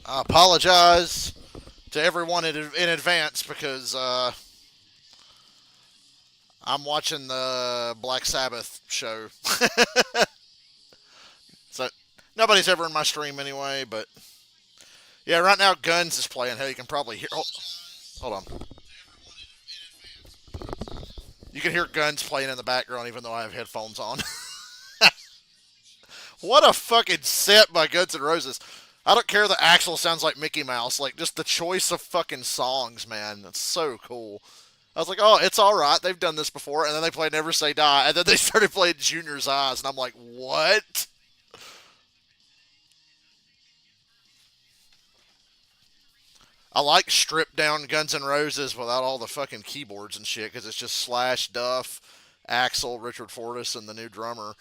I apologize to everyone in advance because I'm watching the Black Sabbath show. So nobody's ever in my stream anyway, but yeah, right now Guns is playing. Hell, you can probably hear. Oh, hold on. You can hear Guns playing in the background even though I have headphones on. What a fucking set by Guns N' Roses. I don't care that Axel sounds like Mickey Mouse. Like, just the choice of fucking songs, man. That's so cool. I was like, oh, it's all right. They've done this before. And then they played Never Say Die. And then they started playing Junior's Eyes. And I'm like, what? I like stripped down Guns N' Roses without all the fucking keyboards and shit because it's just Slash, Duff, Axel, Richard Fortus, and the new drummer.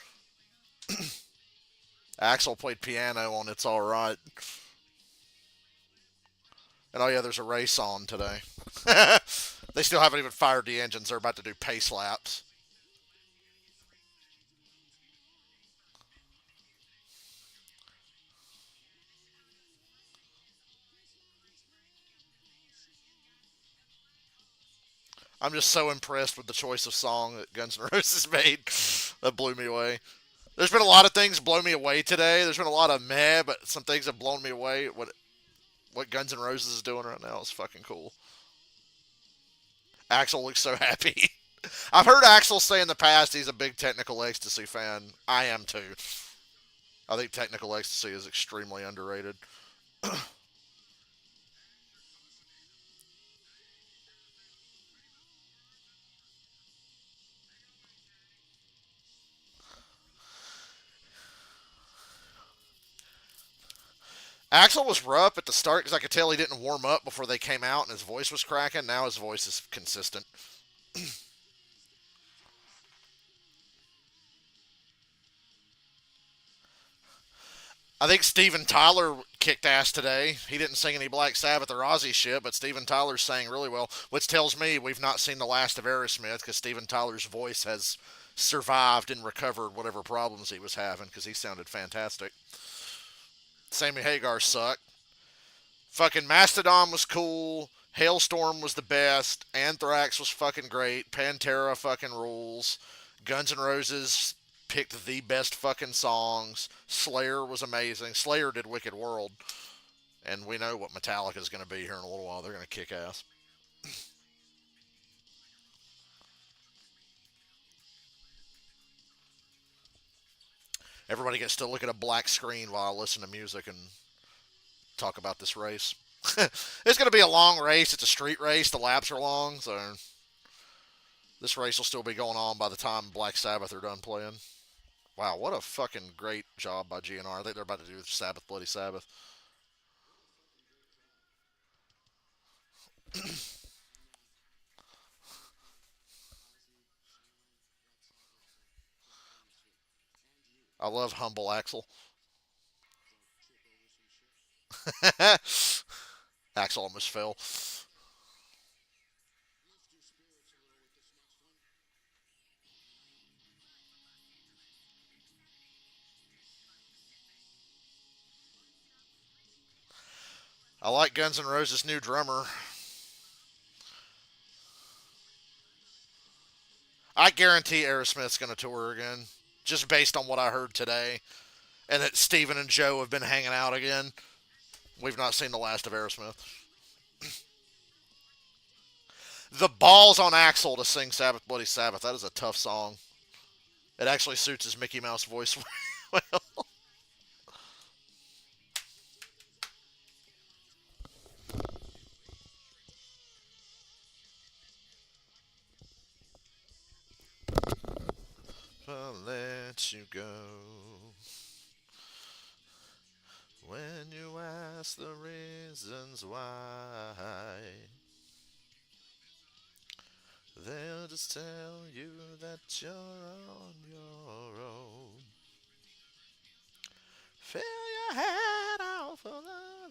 Axel played piano on It's All Right. And oh, yeah, there's a race on today. They still haven't even fired the engines. They're about to do pace laps. I'm just so impressed with the choice of song that Guns N' Roses made. That blew me away. There's been a lot of things blow me away today. There's been a lot of meh, but some things have blown me away. What Guns N' Roses is doing right now is fucking cool. Axel looks so happy. I've heard Axel say in the past he's a big Technical Ecstasy fan. I am too. I think Technical Ecstasy is extremely underrated. Axel was rough at the start because I could tell he didn't warm up before they came out and his voice was cracking. Now his voice is consistent. I think Steven Tyler kicked ass today. He didn't sing any Black Sabbath or Ozzy shit, but Steven Tyler sang really well, which tells me we've not seen the last of Aerosmith because Steven Tyler's voice has survived and recovered whatever problems he was having because he sounded fantastic. Sammy Hagar sucked. Fucking Mastodon was cool. Hailstorm was the best. Anthrax was fucking great. Pantera fucking rules. Guns N' Roses picked the best fucking songs. Slayer was amazing. Slayer did Wicked World. And we know what Metallica is going to be here in a little while. They're going to kick ass. Everybody gets to look at a black screen while I listen to music and talk about this race. It's going to be a long race. It's a street race. The laps are long, so this race will still be going on by the time Black Sabbath are done playing. Wow, what a fucking great job by GNR. I think they're about to do Sabbath Bloody Sabbath. I love Humble Axel. Axel almost fell. I like Guns N' Roses' new drummer. I guarantee Aerosmith's going to tour again, just based on what I heard today, and that Steven and Joe have been hanging out again. We've not seen the last of Aerosmith. The balls on Axel to sing Sabbath Bloody Sabbath. That is a tough song. It actually suits his Mickey Mouse voice well. I'll let you go when you ask the reasons why. They'll just tell you that you're on your own. Fill your head out full of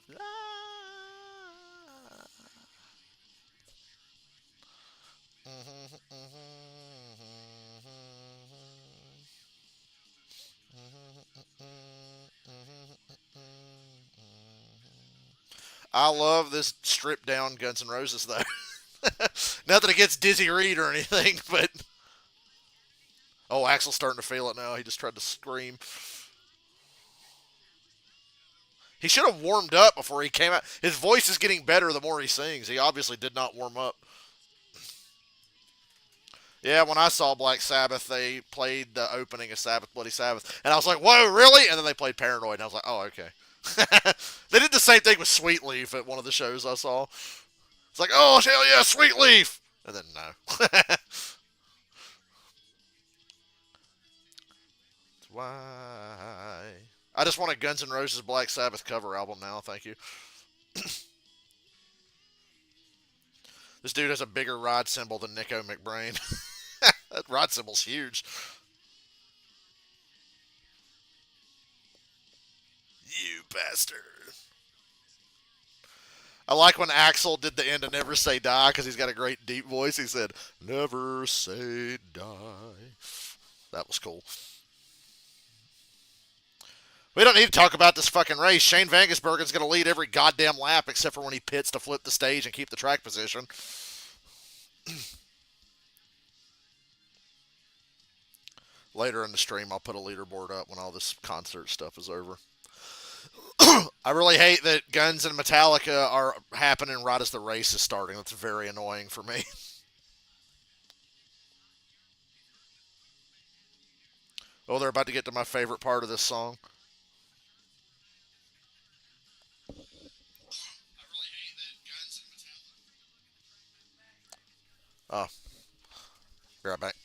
love. I love this stripped down Guns N' Roses though. Nothing against Dizzy Reed or anything, but oh, Axel's starting to feel it now. He just tried to scream. He should have warmed up before he came out. His voice is getting better the more he sings. He obviously did not warm up. Yeah, when I saw Black Sabbath, they played the opening of Sabbath, Bloody Sabbath, and I was like, "Whoa, really?" And then they played Paranoid, and I was like, "Oh, okay." They did the same thing with Sweet Leaf at one of the shows I saw. It's like, "Oh, hell yeah, Sweet Leaf," and then no. Why? I just want a Guns N' Roses Black Sabbath cover album now. Thank you. This dude has a bigger rod symbol than Nico McBrain. That rod symbol's huge. You bastard. I like when Axel did the end of Never Say Die because he's got a great deep voice. He said, Never say die. That was cool. We don't need to talk about this fucking race. Shane Van Gisbergen's going to lead every goddamn lap except for when he pits to flip the stage and keep the track position. Later in the stream, I'll put a leaderboard up when all this concert stuff is over. I really hate that Guns and Metallica are happening right as the race is starting. That's very annoying for me. Oh, they're about to get to my favorite part of this song. Oh, be right back.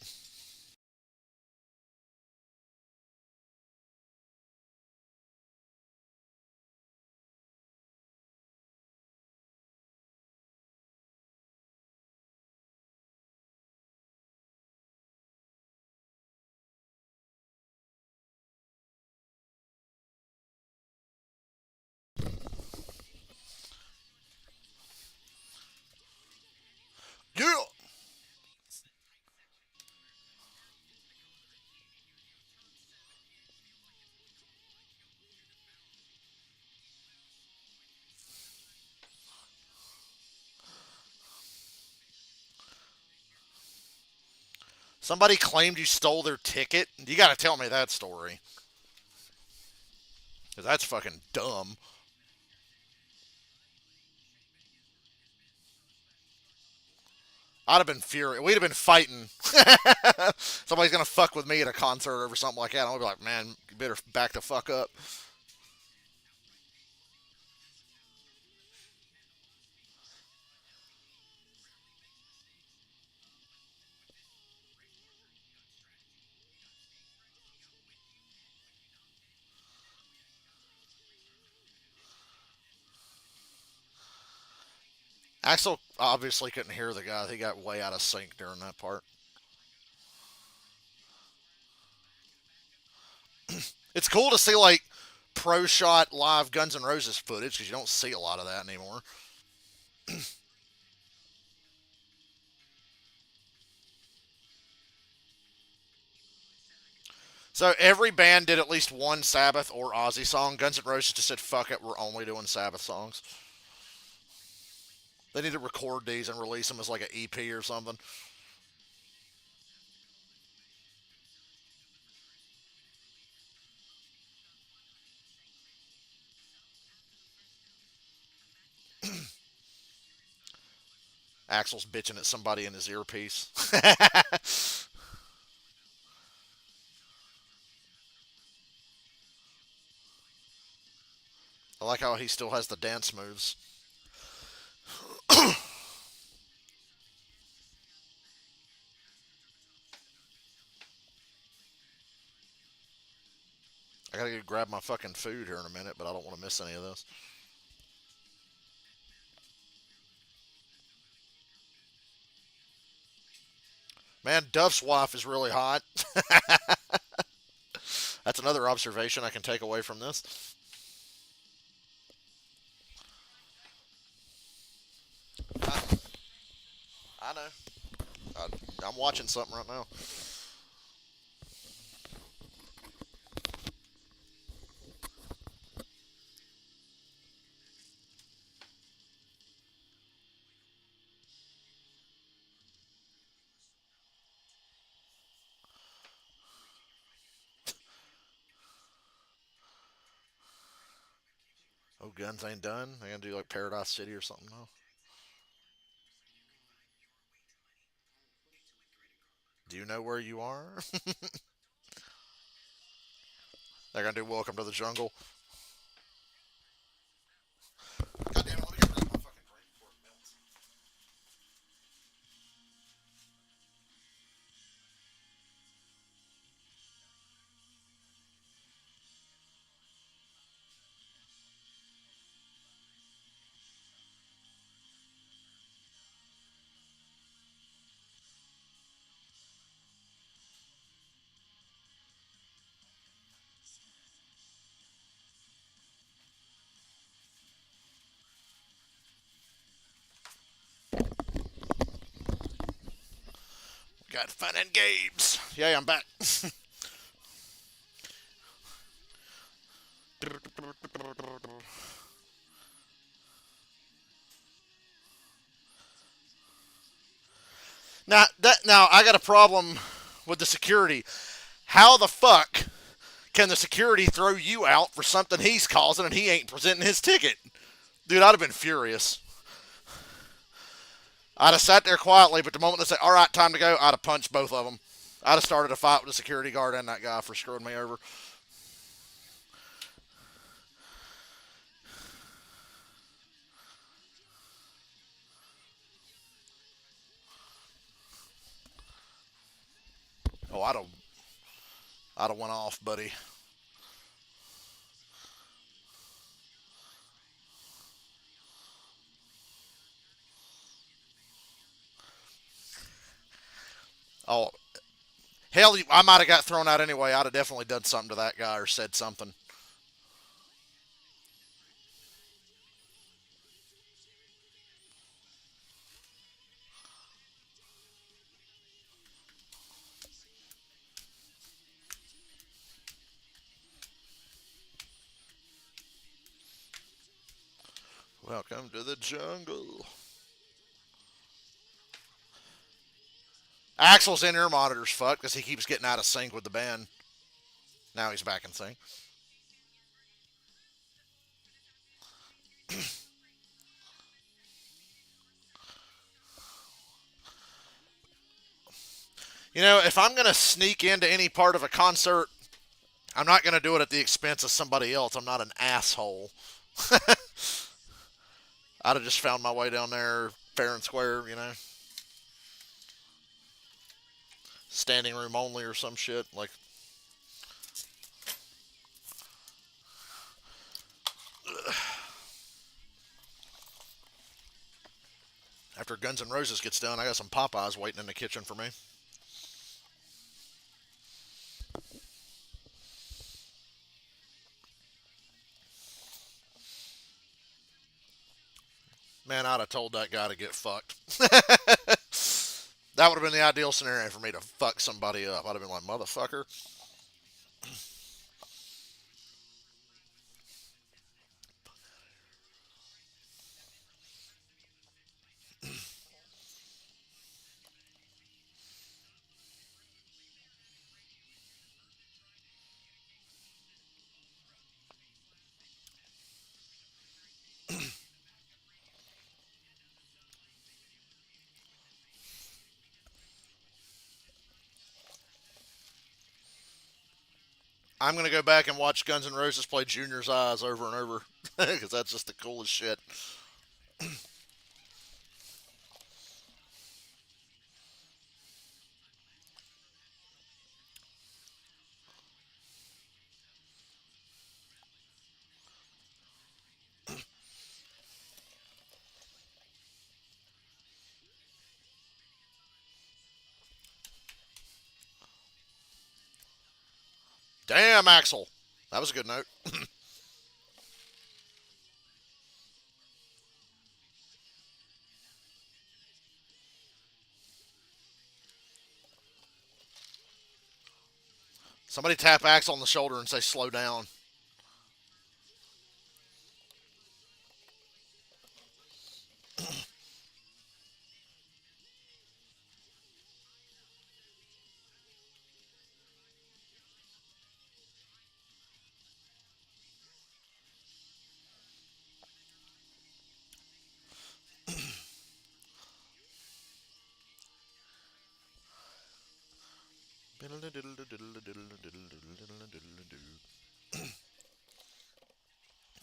Yeah! Somebody claimed you stole their ticket. You got to tell me that story. Because that's fucking dumb. I'd have been furious. We'd have been fighting. Somebody's going to fuck with me at a concert over something like that. I'll be like, man, you better back the fuck up. Axel obviously couldn't hear the guy. He got way out of sync during that part. It's cool to see, like, pro shot live Guns N' Roses footage because you don't see a lot of that anymore. So every band did at least one Sabbath or Ozzy song. Guns N' Roses just said, fuck it, we're only doing Sabbath songs. They need to record these and release them as like an EP or something. Axel's bitching at somebody in his earpiece. I like how he still has the dance moves. I gotta go grab my fucking food here in a minute, but I don't want to miss any of this. Man, Duff's wife is really hot. That's another observation I can take away from this. I, I know. I'm watching something right now. guns ain't done. They're gonna do like Paradise City or something. No. Do you know where you are? They're gonna do Welcome to the Jungle. God damn it! Let me get rid of my fucking drink before it melts. Got fun and games. Yeah, I'm back. Now I got a problem with the security. How the fuck can the security throw you out for something he's causing and he ain't presenting his ticket? Dude, I'd have been furious. I'd have sat there quietly, but the moment they say, all right, time to go, I'd have punched both of them. I'd have started a fight with the security guard and that guy for screwing me over. Oh, I'd have went off, buddy. Oh, hell, I might have got thrown out anyway. I'd have definitely done something to that guy or said something. Welcome to the jungle. Axel's in-ear monitor's fucked because he keeps getting out of sync with the band. Now he's back in sync. You know, if I'm going to sneak into any part of a concert, I'm not going to do it at the expense of somebody else. I'm not an asshole. I'd have just found my way down there fair and square, standing room only or some shit. Like, after Guns N' Roses gets done, I got some Popeyes waiting in the kitchen for me. Man, I'd have told that guy to get fucked. That would have been the ideal scenario for me to fuck somebody up. I'd have been like, motherfucker. I'm going to go back and watch Guns N' Roses play Junior's Eyes over and over because that's just the coolest shit. Damn, Axel. That was a good note. Somebody tap Axel on the shoulder and say, slow down.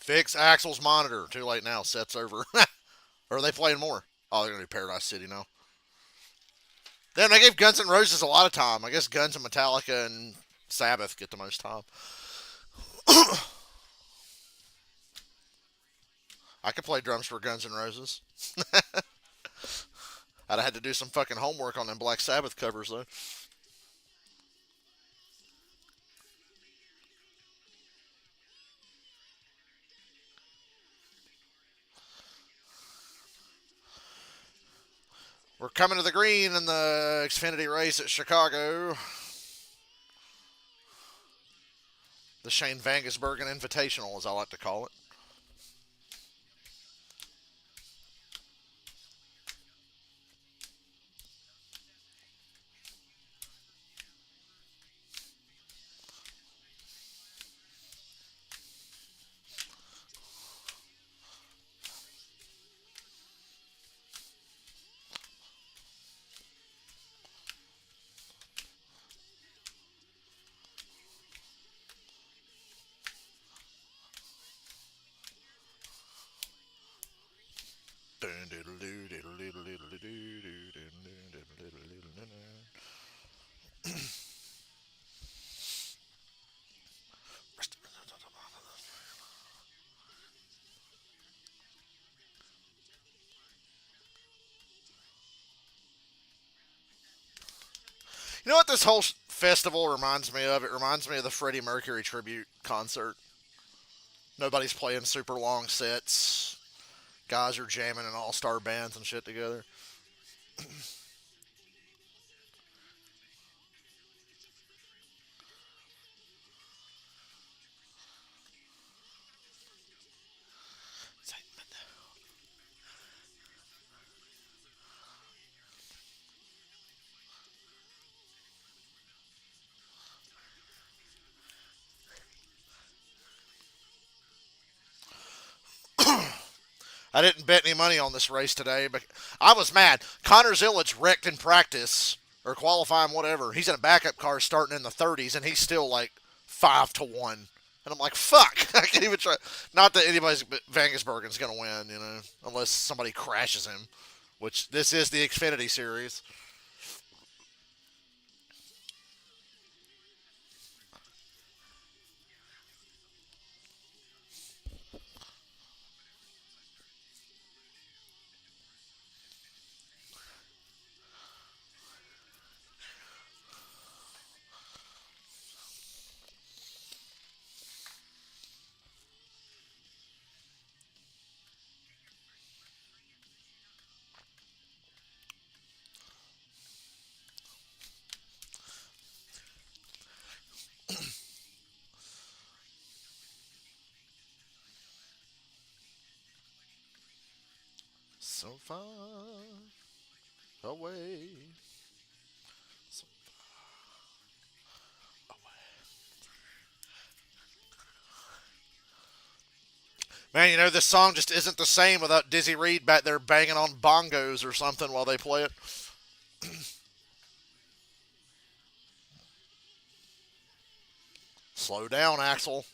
Fix Axel's monitor. Too late now. Set's over. Or are they playing more? Oh, they're gonna do Paradise City now. Then they gave Guns N' Roses a lot of time. I guess Guns and Metallica and Sabbath get the most time. I could play drums for Guns N' Roses. I'd have had to do some fucking homework on them Black Sabbath covers though. We're coming to the green in the Xfinity race at Chicago. The Shane Vangisbergen Invitational, as I like to call it. You know what this whole festival reminds me of? It reminds me of the Freddie Mercury tribute concert. Nobody's playing super long sets. Guys are jamming in all-star bands and shit together. I didn't bet any money on this race today, but I was mad. Connor Zillich wrecked in practice or qualifying, whatever. He's in a backup car starting in the 30s, and he's still like 5-1. And I'm like, fuck! I can't even try. Not that anybody's Vangisbergen's gonna win, unless somebody crashes him. Which this is the Xfinity series. So far away. So Man, this song just isn't the same without Dizzy Reed back there banging on bongos or something while they play it. Slow down, Axel.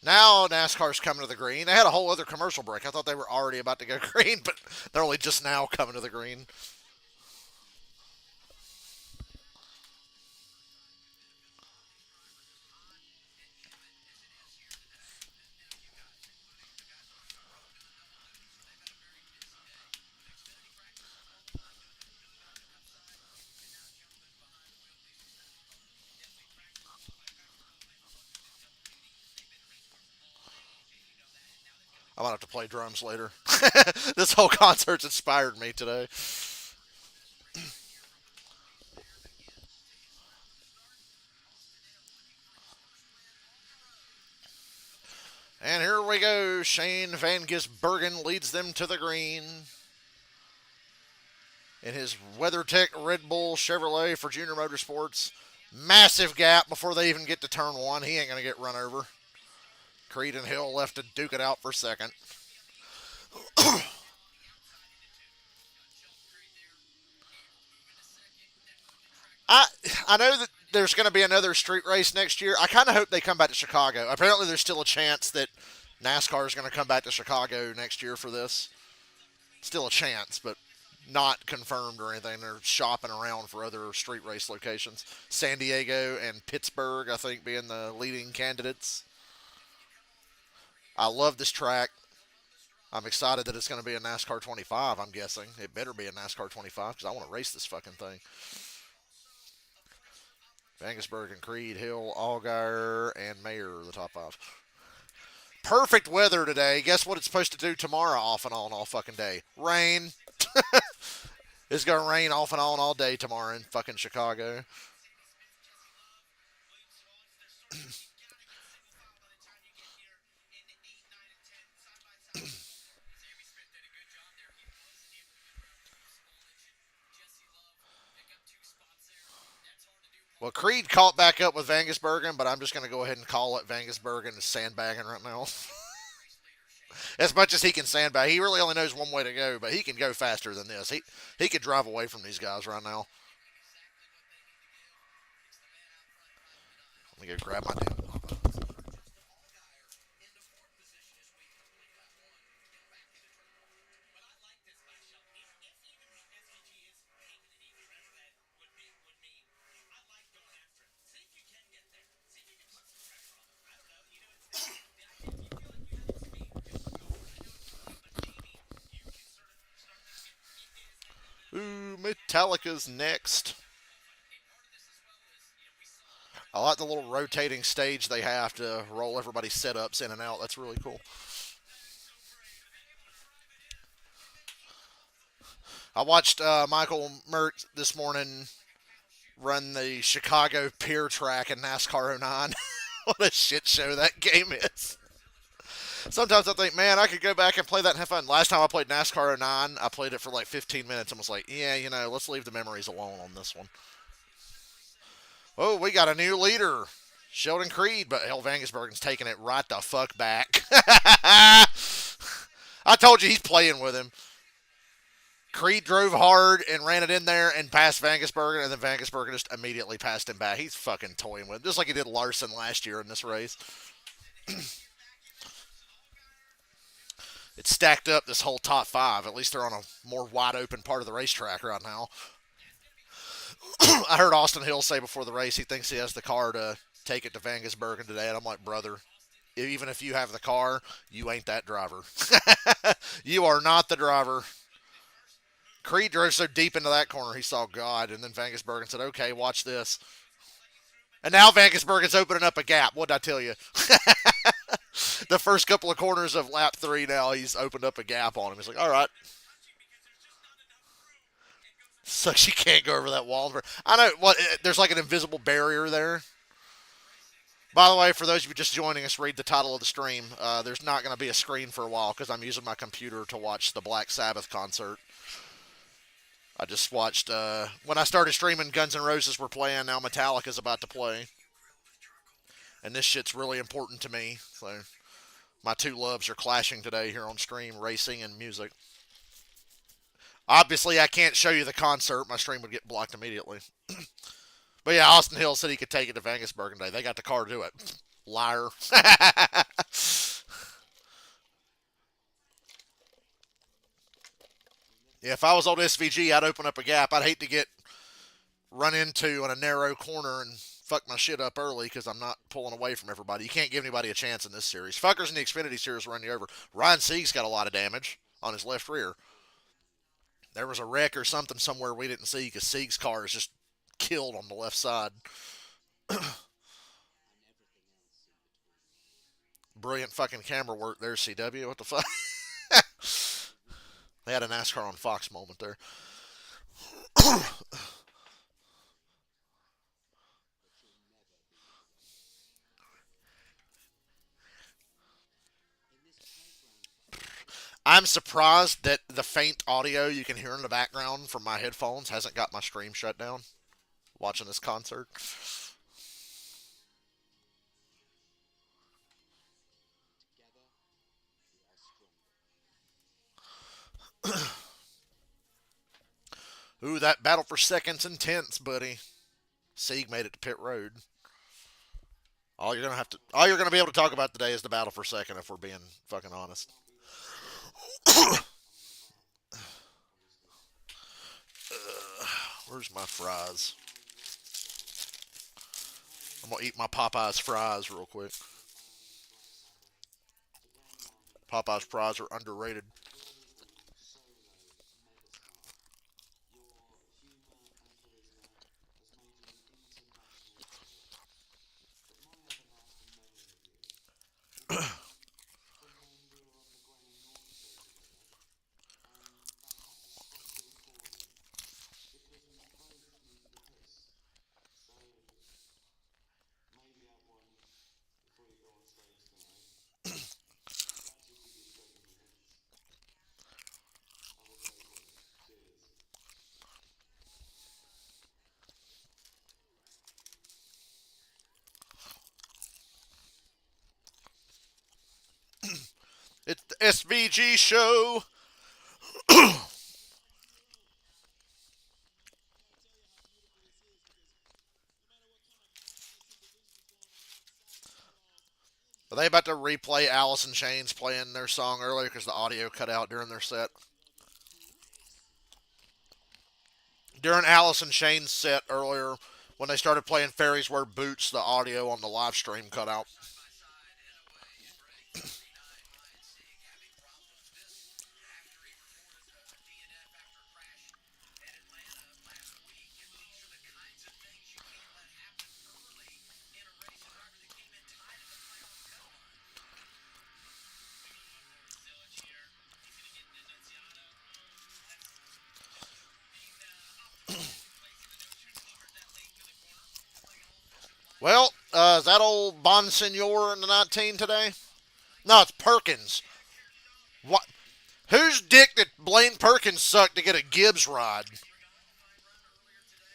Now NASCAR's coming to the green. They had a whole other commercial break. I thought they were already about to go green, but they're only just now coming to the green. I might have to play drums later. This whole concert's inspired me today. we go. Shane Van Gisbergen leads them to the green in his WeatherTech Red Bull Chevrolet for Junior Motorsports. Massive gap before they even get to turn one. He ain't going to get run over. Creed and Hill left to duke it out for second. I I know that there's going to be another street race next year. I kind of hope they come back to Chicago. Apparently, there's still a chance that NASCAR is going to come back to Chicago next year for this. Still a chance, but not confirmed or anything. They're shopping around for other street race locations. San Diego and Pittsburgh, I think, being the leading candidates. I love this track. I'm excited that it's going to be a NASCAR 25, I'm guessing. It better be a NASCAR 25 because I want to race this fucking thing. Vangisberg and Creed, Hill, Allgaier, and Mayer are the top five. Perfect weather today. Guess what it's supposed to do tomorrow off and on all fucking day? Rain. It's going to rain off and on all day tomorrow in fucking Chicago. Well, Creed caught back up with Vangisbergen, but I'm just going to go ahead and call it Vangisbergen is sandbagging right now. As much as he can sandbag, he really only knows one way to go, but he can go faster than this. He could drive away from these guys right now. Let me go grab my damn. Ooh, Metallica's next. I like the little rotating stage they have to roll everybody's setups in and out. That's really cool. I watched Michael Mert this morning run the Chicago Pier Track in NASCAR '09. What a shit show that game is. Sometimes I think, man, I could go back and play that and have fun. Last time I played NASCAR '09, I played it for like 15 minutes and was like, yeah, let's leave the memories alone on this one. Oh, we got a new leader, Sheldon Creed, but hell, Vangisbergen's taking it right the fuck back. I told you he's playing with him. Creed drove hard and ran it in there and passed Vangisbergen, and then Vangisbergen just immediately passed him back. He's fucking toying with him, just like he did Larson last year in this race. It's stacked up this whole top five. At least they're on a more wide open part of the racetrack right now. I heard Austin Hill say before the race he thinks he has the car to take it to Vangisbergen today, and I'm like, brother, even if you have the car, you ain't that driver. You are not the driver. Creed drove so deep into that corner he saw God, and then Vangisbergen said, okay, watch this. And now Vangisbergen's opening up a gap. What did I tell you? The first couple of corners of lap three now, he's opened up a gap on him. He's like, all right. So she can't go over that wall. I know what there's like an invisible barrier there. By the way, for those of you just joining us, read the title of the stream. There's not going to be a screen for a while because I'm using my computer to watch the Black Sabbath concert. I just watched, when I started streaming, Guns N' Roses were playing. Now Metallica's about to play. And this shit's really important to me. So my two loves are clashing today here on stream, racing and music. Obviously, I can't show you the concert. My stream would get blocked immediately. But yeah, Austin Hill said he could take it to Vangisbergen today. They got the car to do it. Liar. Yeah, if I was on SVG, I'd open up a gap. I'd hate to get run into in a narrow corner and fuck my shit up early because I'm not pulling away from everybody. You can't give anybody a chance in this series. Fuckers in the Xfinity series run you over. Ryan Sieg's got a lot of damage on his left rear. There was a wreck or something somewhere we didn't see because Sieg's car is just killed on the left side. Brilliant fucking camera work there, CW. What the fuck? They had a NASCAR on Fox moment there. I'm surprised that the faint audio you can hear in the background from my headphones hasn't got my stream shut down watching this concert. Ooh, that battle for second's intense, buddy. Sieg made it to pit road. All you're gonna be able to talk about today is the battle for second, if we're being fucking honest. Where's my fries? I'm gonna eat my Popeyes fries real quick. Popeyes fries are underrated. It's the SVG show. Are they about to replay Alice in Chains playing their song earlier because the audio cut out during their set? During Alice in Chains' set earlier, when they started playing Fairies Wear Boots, the audio on the live stream cut out. Well, is that old Bonsignor in the 19 today? No, it's Perkins. What? Whose dick did Blaine Perkins suck to get a Gibbs ride?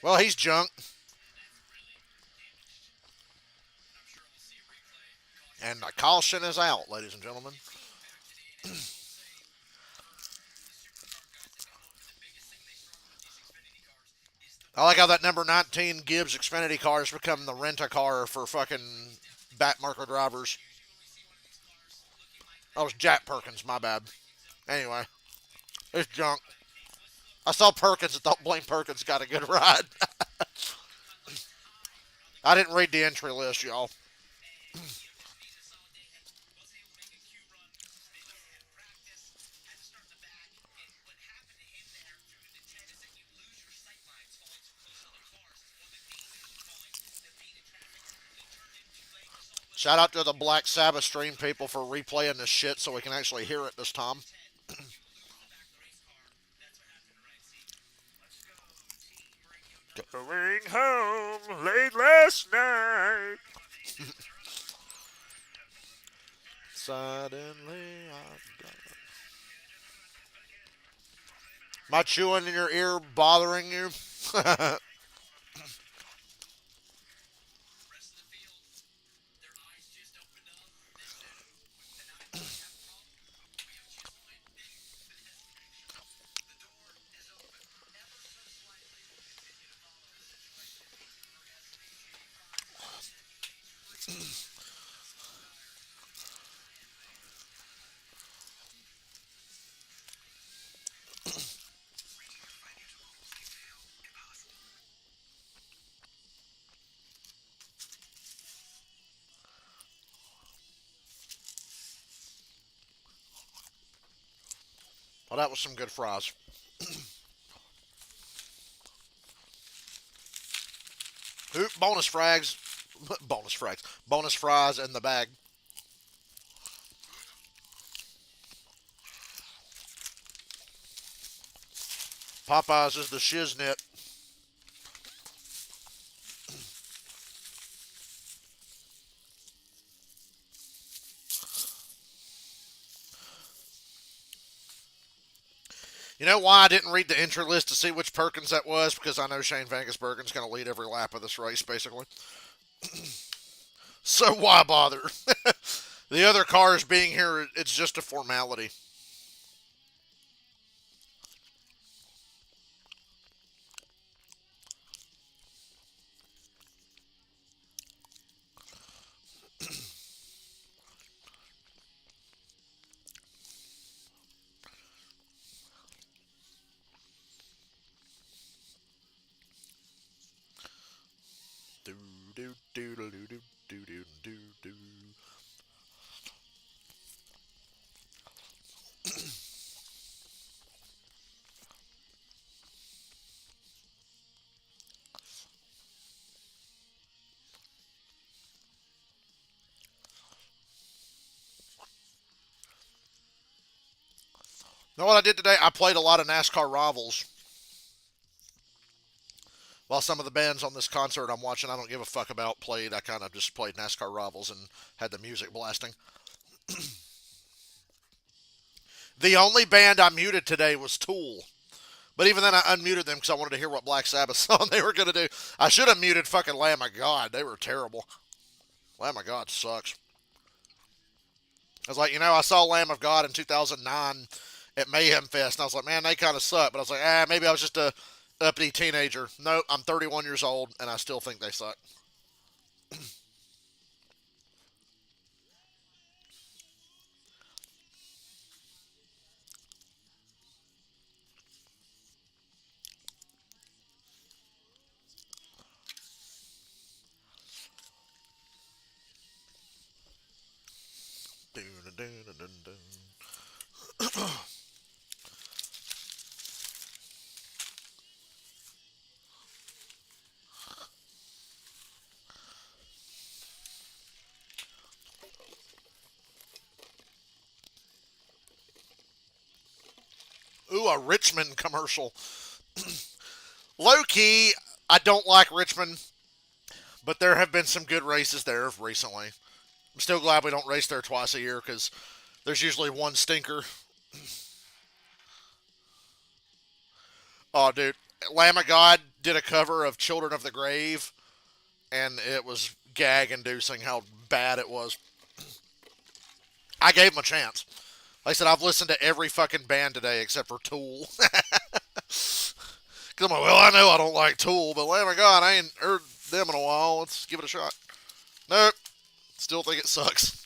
Well, he's junk. And the caution is out, ladies and gentlemen. I like how that number 19 Gibbs Xfinity car has become the rent-a-car for fucking back marker drivers. That was Jack Perkins, my bad. Anyway, it's junk. I saw Perkins and thought Blaine Perkins got a good ride. I didn't read the entry list, y'all. Shout out to the Black Sabbath stream people for replaying this shit so we can actually hear it this time. Going home late last night. Suddenly I got... Am I chewing in your ear bothering you? Well, that was some good fries. Oop, bonus frags. Bonus frags. Bonus fries in the bag. Popeyes is the shiznit. You know why I didn't read the entry list to see which Perkins that was? Because I know Shane Vangus Perkins going to lead every lap of this race, basically. So why bother? The other cars being here, it's just a formality. Do do do do do do do do do do. You know what I did today? I played a lot of NASCAR rivals. While some of the bands on this concert I'm watching, I don't give a fuck about, played. I kind of just played NASCAR rivals and had the music blasting. The only band I muted today was Tool. But even then, I unmuted them because I wanted to hear what Black Sabbath song they were going to do. I should have muted fucking Lamb of God. They were terrible. Lamb of God sucks. I was like, I saw Lamb of God in 2009 at Mayhem Fest, and I was like, man, they kind of suck. But I was like, maybe I was just a uppity teenager. Nope, I'm 31 years old, and I still think they suck. Ooh, a Richmond commercial. Low key, I don't like Richmond, but there have been some good races there recently. I'm still glad we don't race there twice a year because there's usually one stinker. Oh, dude. Lamb of God did a cover of Children of the Grave, and it was gag inducing how bad it was. I gave him a chance. Like I said, I've listened to every fucking band today except for Tool. Because I'm like, well, I know I don't like Tool, but Lamb of God, I ain't heard them in a while. Let's give it a shot. Nope. Still think it sucks.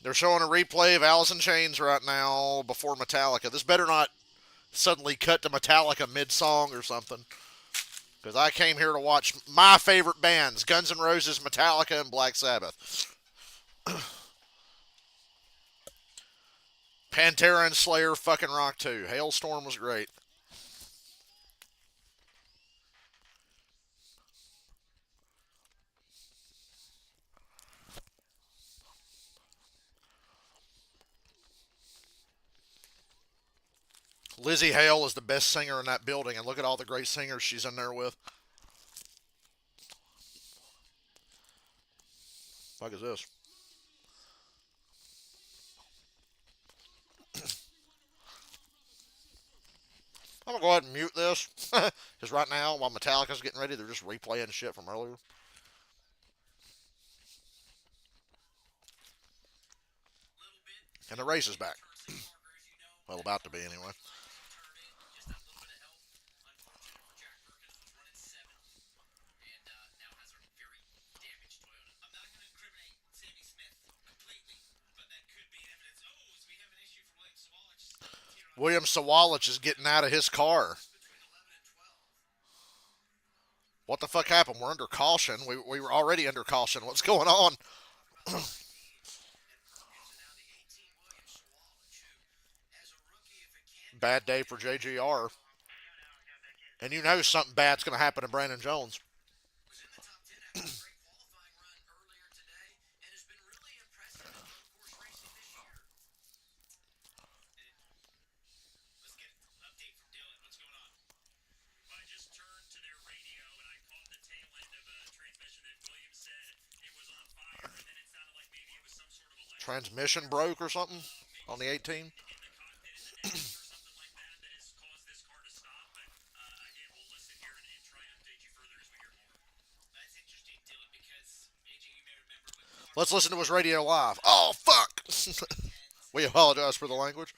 They're showing a replay of Alice in Chains right now before Metallica. This better not suddenly cut to Metallica mid-song or something. Because I came here to watch my favorite bands, Guns N' Roses, Metallica, and Black Sabbath. Pantera and Slayer fucking rock too. Hailstorm was great. Lizzie Hale is the best singer in that building, and look at all the great singers she's in there with. Fuck is this? I'm gonna go ahead and mute this because right now, while Metallica's getting ready, they're just replaying shit from earlier. And the race is back. Well, about to be anyway. William Sawalich is getting out of his car. What the fuck happened? We're under caution. We were already under caution. What's going on? Bad day for JGR. And you know something bad's going to happen to Brandon Jones. Transmission broke or something? on the 18. Let's listen to his radio live. Oh, fuck! We apologize for the language.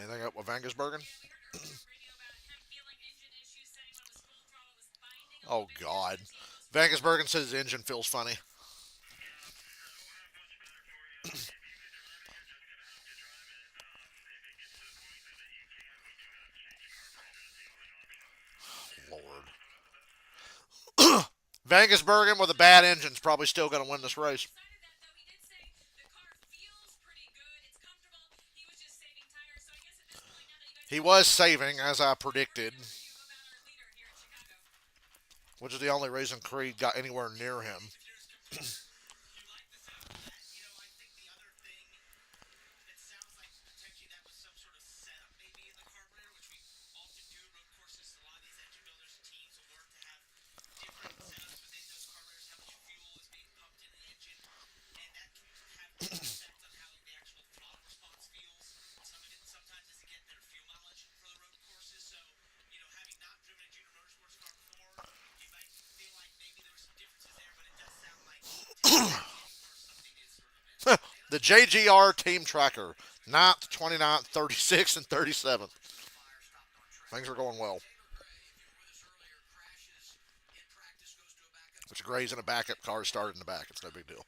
Anything up with Angersbergen? Oh, God. Vangersbergen says his engine feels funny. Lord. Vangersbergen with a bad engine's probably still going to win this race. He was saving, as I predicted, which is the only reason Creed got anywhere near him. The JGR team tracker, ninth, 29th, 36th, and 37th. Things are going well. Which Gray's in a backup car started in the back. It's no big deal.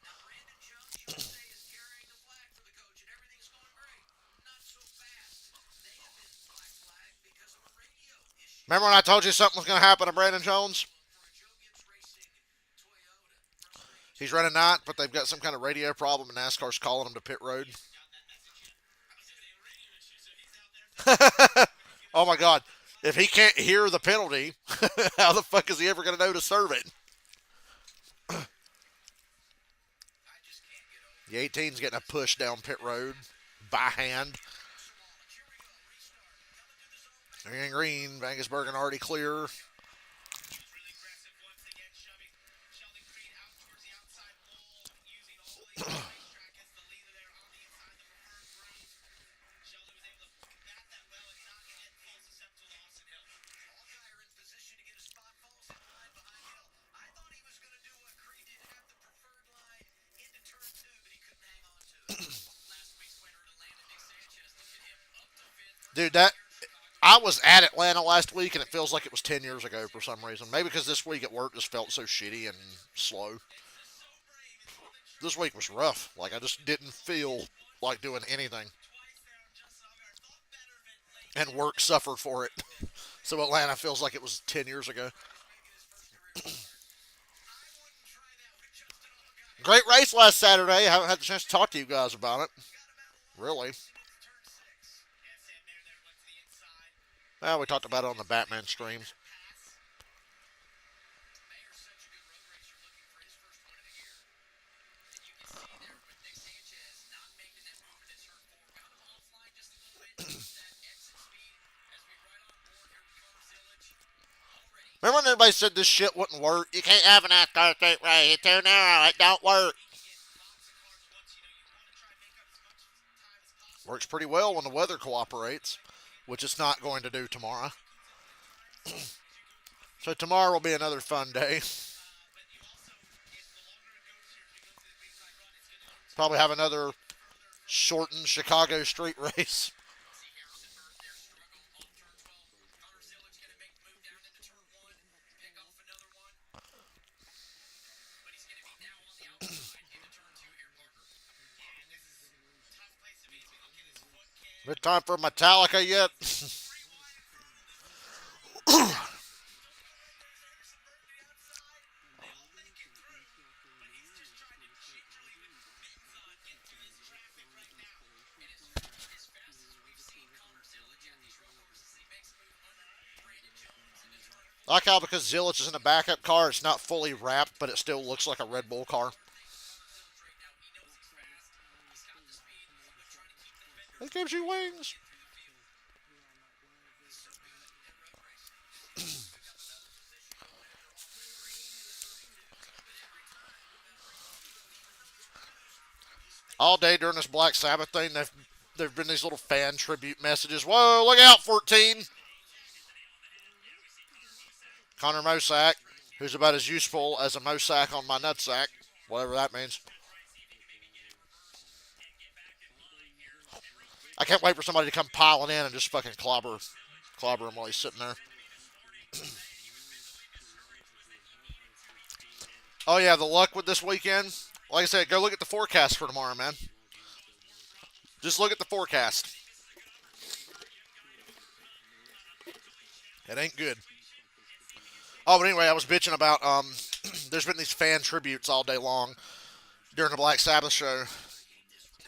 Remember when I told you something was going to happen to Brandon Jones? He's running ninth, but they've got some kind of radio problem, and NASCAR's calling him to pit road. Oh my God. If he can't hear the penalty, how the fuck is he ever going to know to serve it? The 18's getting a push down pit road by hand. Green, green. Vangersbergen already clear. Dude, that I was at Atlanta last week, and it feels like it was 10 years ago for some reason. Maybe because this week at work just felt so shitty and slow. This week was rough. Like, I just didn't feel like doing anything. And work suffered for it. So Atlanta feels like it was 10 years ago. Great race last Saturday. I haven't had the chance to talk to you guys about it. Really. Well, we talked about it on the Batman streams. Remember when everybody said this shit wouldn't work? You can't have an NASCAR straight race. It's too narrow. It don't work. Works pretty well when the weather cooperates, which it's not going to do tomorrow. So tomorrow will be another fun day. Probably have another shortened Chicago street race. Good time for Metallica yet? I like how because Zillich is in a backup car, it's not fully wrapped, but it still looks like a Red Bull car. It gives you wings. All day during this Black Sabbath thing, there've been these little fan tribute messages. Whoa, look out, 14. Connor Mosack, who's about as useful as a Mosack on my nutsack, whatever that means. I can't wait for somebody to come piling in and just fucking clobber him while he's sitting there. Oh yeah, the luck with this weekend. Like I said, go look at the forecast for tomorrow, man. Just look at the forecast. It ain't good. Oh, but anyway, I was bitching about there's been these fan tributes all day long during the Black Sabbath show,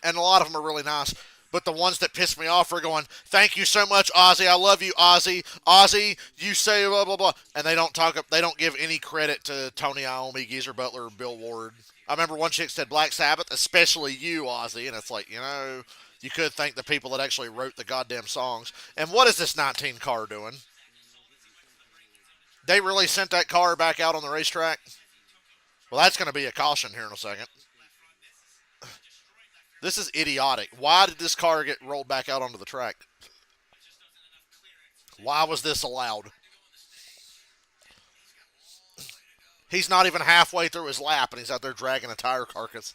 and a lot of them are really nice. But the ones that piss me off are going, "Thank you so much, Ozzy. I love you, Ozzy. Ozzy, you say blah blah blah," and they don't talk. They don't give any credit to Tony Iommi, Geezer Butler, or Bill Ward. I remember one chick said Black Sabbath, especially you, Ozzy, and it's like, you could thank the people that actually wrote the goddamn songs. And what is this 19 car doing? They really sent that car back out on the racetrack? Well, that's going to be a caution here in a second. This is idiotic. Why did this car get rolled back out onto the track? Why was this allowed? He's not even halfway through his lap, and he's out there dragging a tire carcass.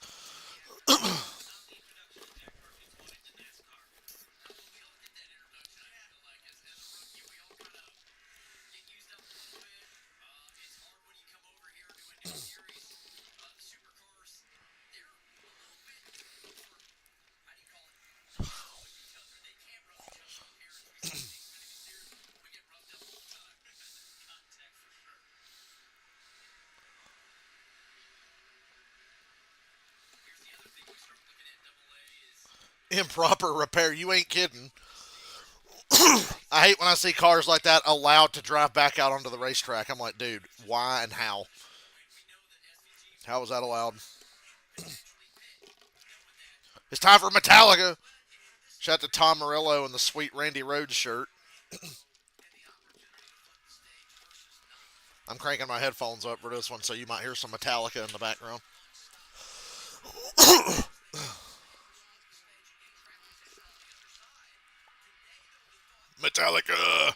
Improper repair. You ain't kidding. I hate when I see cars like that allowed to drive back out onto the racetrack. I'm like, dude, why and how? How was that allowed? It's time for Metallica. Shout out to Tom Morello in the sweet Randy Rhodes shirt. I'm cranking my headphones up for this one, so you might hear some Metallica in the background. Metallica.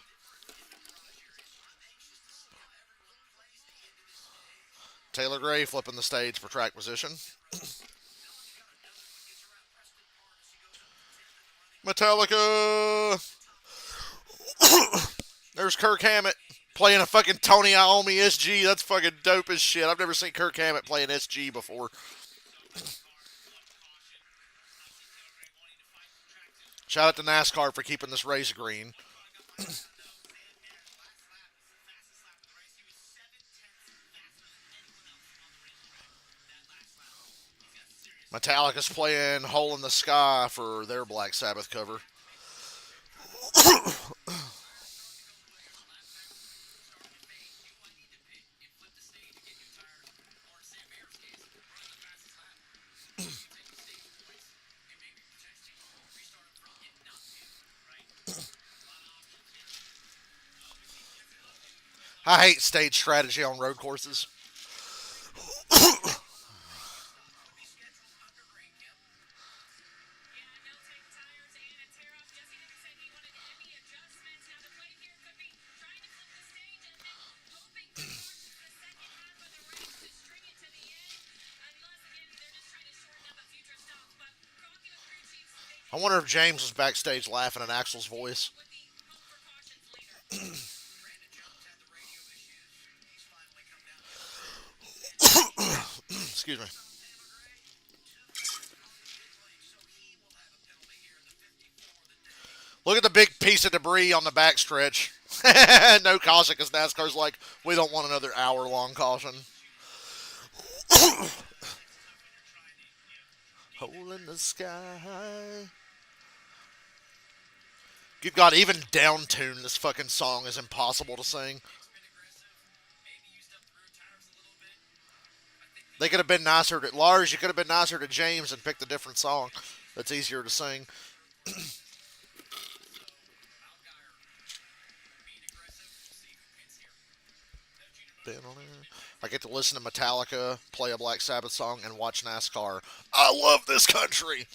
Taylor Gray flipping the stage for track position. Metallica. There's Kirk Hammett playing a fucking Tony Iommi SG. That's fucking dope as shit. I've never seen Kirk Hammett play an SG before. Shout out to NASCAR for keeping this race green. Metallica's playing Hole in the Sky for their Black Sabbath cover. I hate stage strategy on road courses. I wonder if James was backstage laughing at Axel's voice. Excuse me. Look at the big piece of debris on the backstretch. No caution because NASCAR's like, we don't want another hour-long caution. Hole in the sky. Good God, even down tune this fucking song is impossible to sing. They could have been nicer to Lars. You could have been nicer to James and picked a different song that's easier to sing. I get to listen to Metallica, play a Black Sabbath song, and watch NASCAR. I love this country.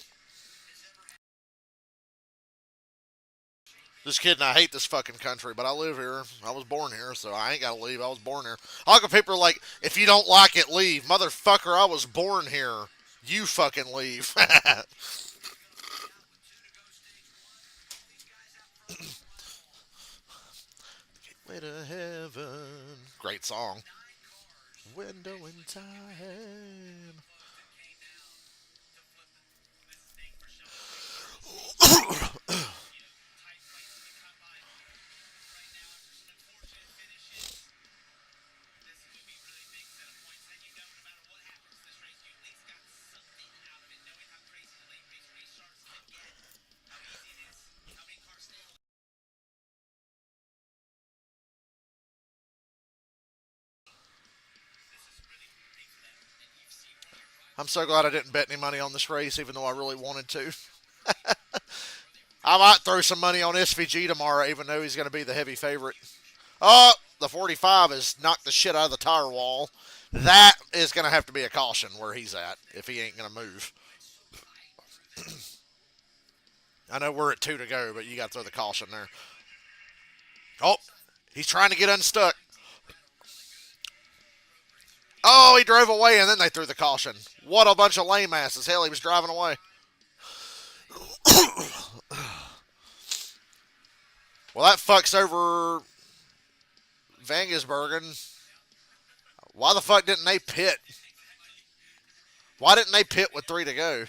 Just kidding. I hate this fucking country, but I live here. I was born here, so I ain't gotta leave. I was born here. I look at people like, if you don't like it, leave. Motherfucker, I was born here. You fucking leave. Way to heaven. Great song. Window in time. I'm so glad I didn't bet any money on this race, even though I really wanted to. I might throw some money on SVG tomorrow, even though he's going to be the heavy favorite. Oh, the 45 has knocked the shit out of the tire wall. That is going to have to be a caution where he's at if he ain't going to move. I know we're at two to go, but you got to throw the caution there. Oh, he's trying to get unstuck. Oh, he drove away and then they threw the caution. What a bunch of lame asses. Hell, he was driving away. Well, that fucks over Vangesbergen. Why the fuck didn't they pit? Why didn't they pit with three to go?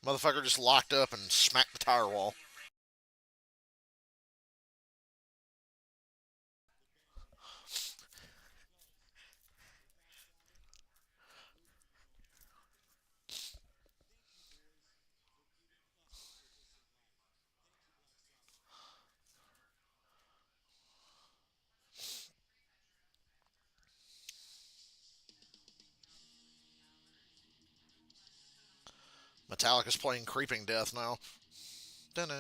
Motherfucker just locked up and smacked the tire wall. Metallica's playing Creeping Death now. Da-na.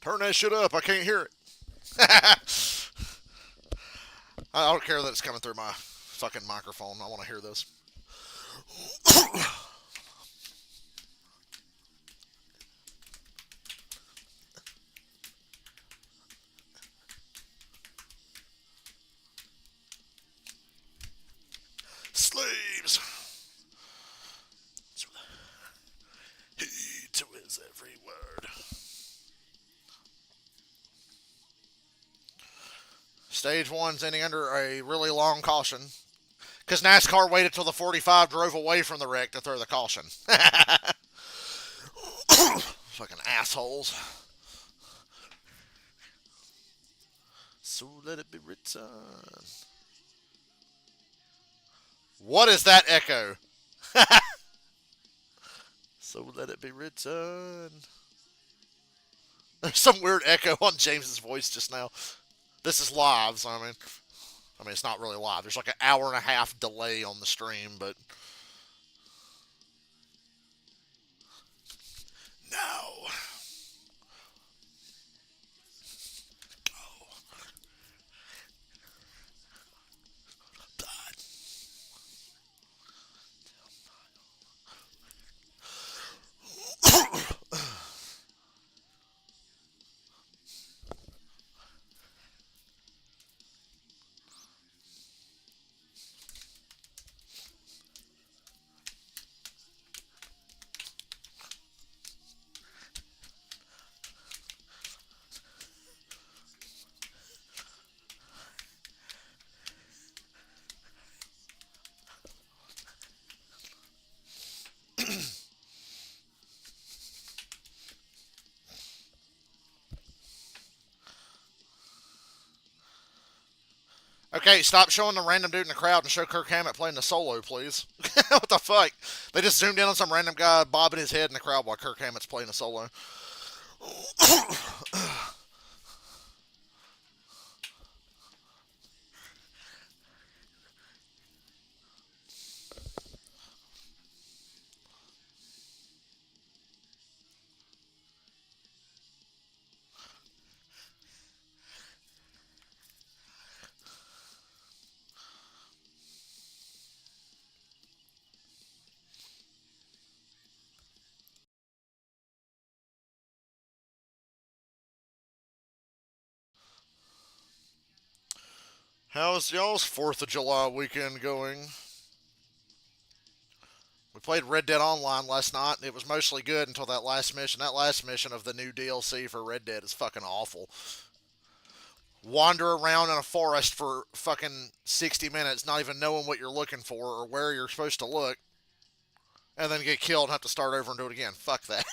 Turn that shit up. I can't hear it. I don't care that it's coming through my fucking microphone. I want to hear this. Slaves. Heed to his every word. Stage one's ending under a really long caution. Because NASCAR waited till the 45 drove away from the wreck to throw the caution. Fucking assholes. So let it be written. What is that echo? So let it be written. There's some weird echo on James's voice just now. This is live, so I mean, it's not really live. There's like an hour and a half delay on the stream, but no. Go. Okay, stop showing the random dude in the crowd and show Kirk Hammett playing the solo, please. What the fuck? They just zoomed in on some random guy bobbing his head in the crowd while Kirk Hammett's playing a solo. How's y'all's 4th of July weekend going? We played Red Dead Online last night, and it was mostly good until that last mission. That last mission of the new DLC for Red Dead is fucking awful. Wander around in a forest for fucking 60 minutes, not even knowing what you're looking for or where you're supposed to look, and then get killed and have to start over and do it again. Fuck that.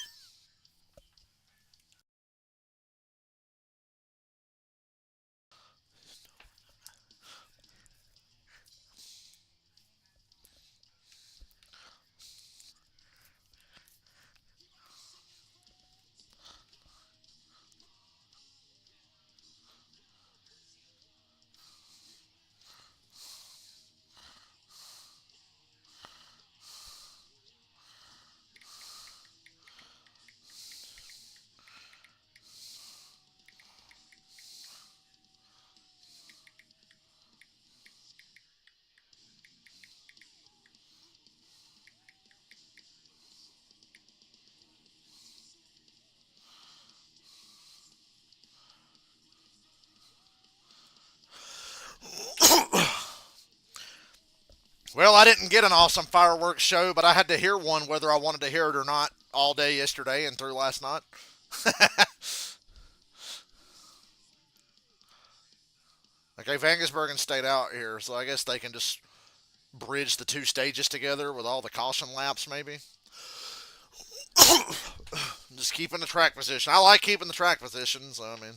Well, I didn't get an awesome fireworks show, but I had to hear one whether I wanted to hear it or not all day yesterday and through last night. Okay, Vangersbergen stayed out here, so I guess they can just bridge the two stages together with all the caution laps, maybe. Just keeping the track position. I like keeping the track positions. I mean,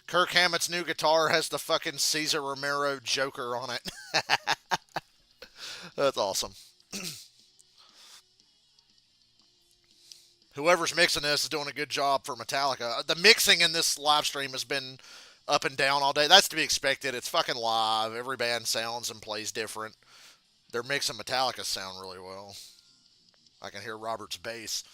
Kirk Hammett's new guitar has the fucking Cesar Romero Joker on it. That's awesome. Whoever's mixing this is doing a good job for Metallica. The mixing in this live stream has been up and down all day. That's to be expected. It's fucking live. Every band sounds and plays different. They're mixing Metallica sound really well. I can hear Robert's bass.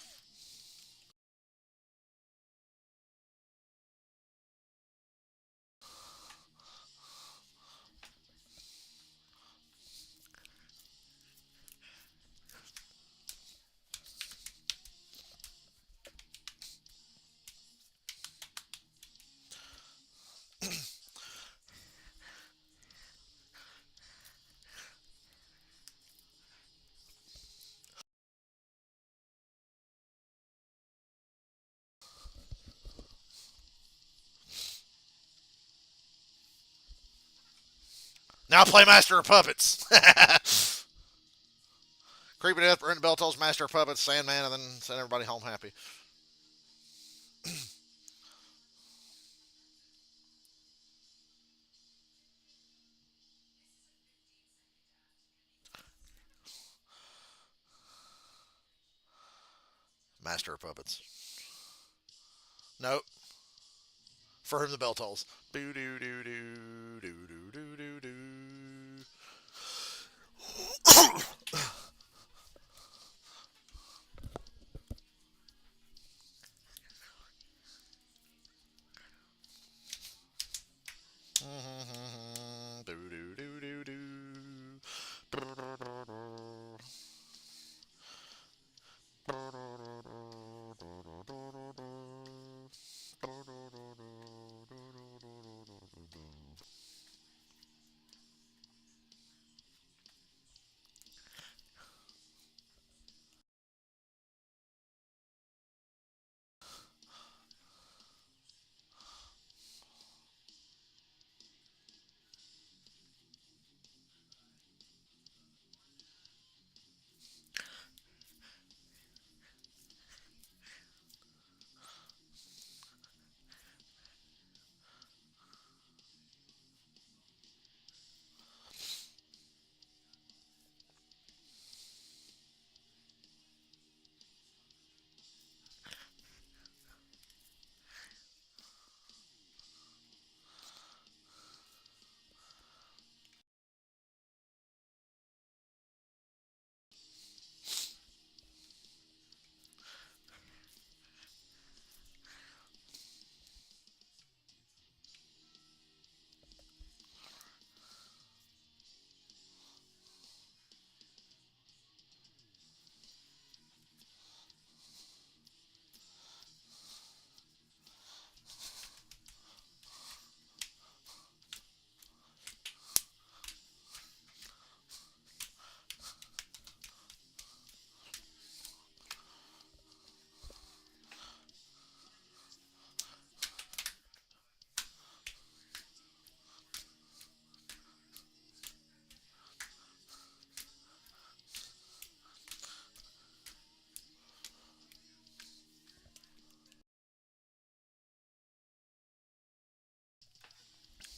Now play Master of Puppets. Creepy Death, Brent Bell tells Master of Puppets, Sandman, and then send everybody home happy. Master of Puppets. Nope. For whom the bell tolls. Doo doo doo doo doo doo doo doo doo. Doo doo doo doo doo.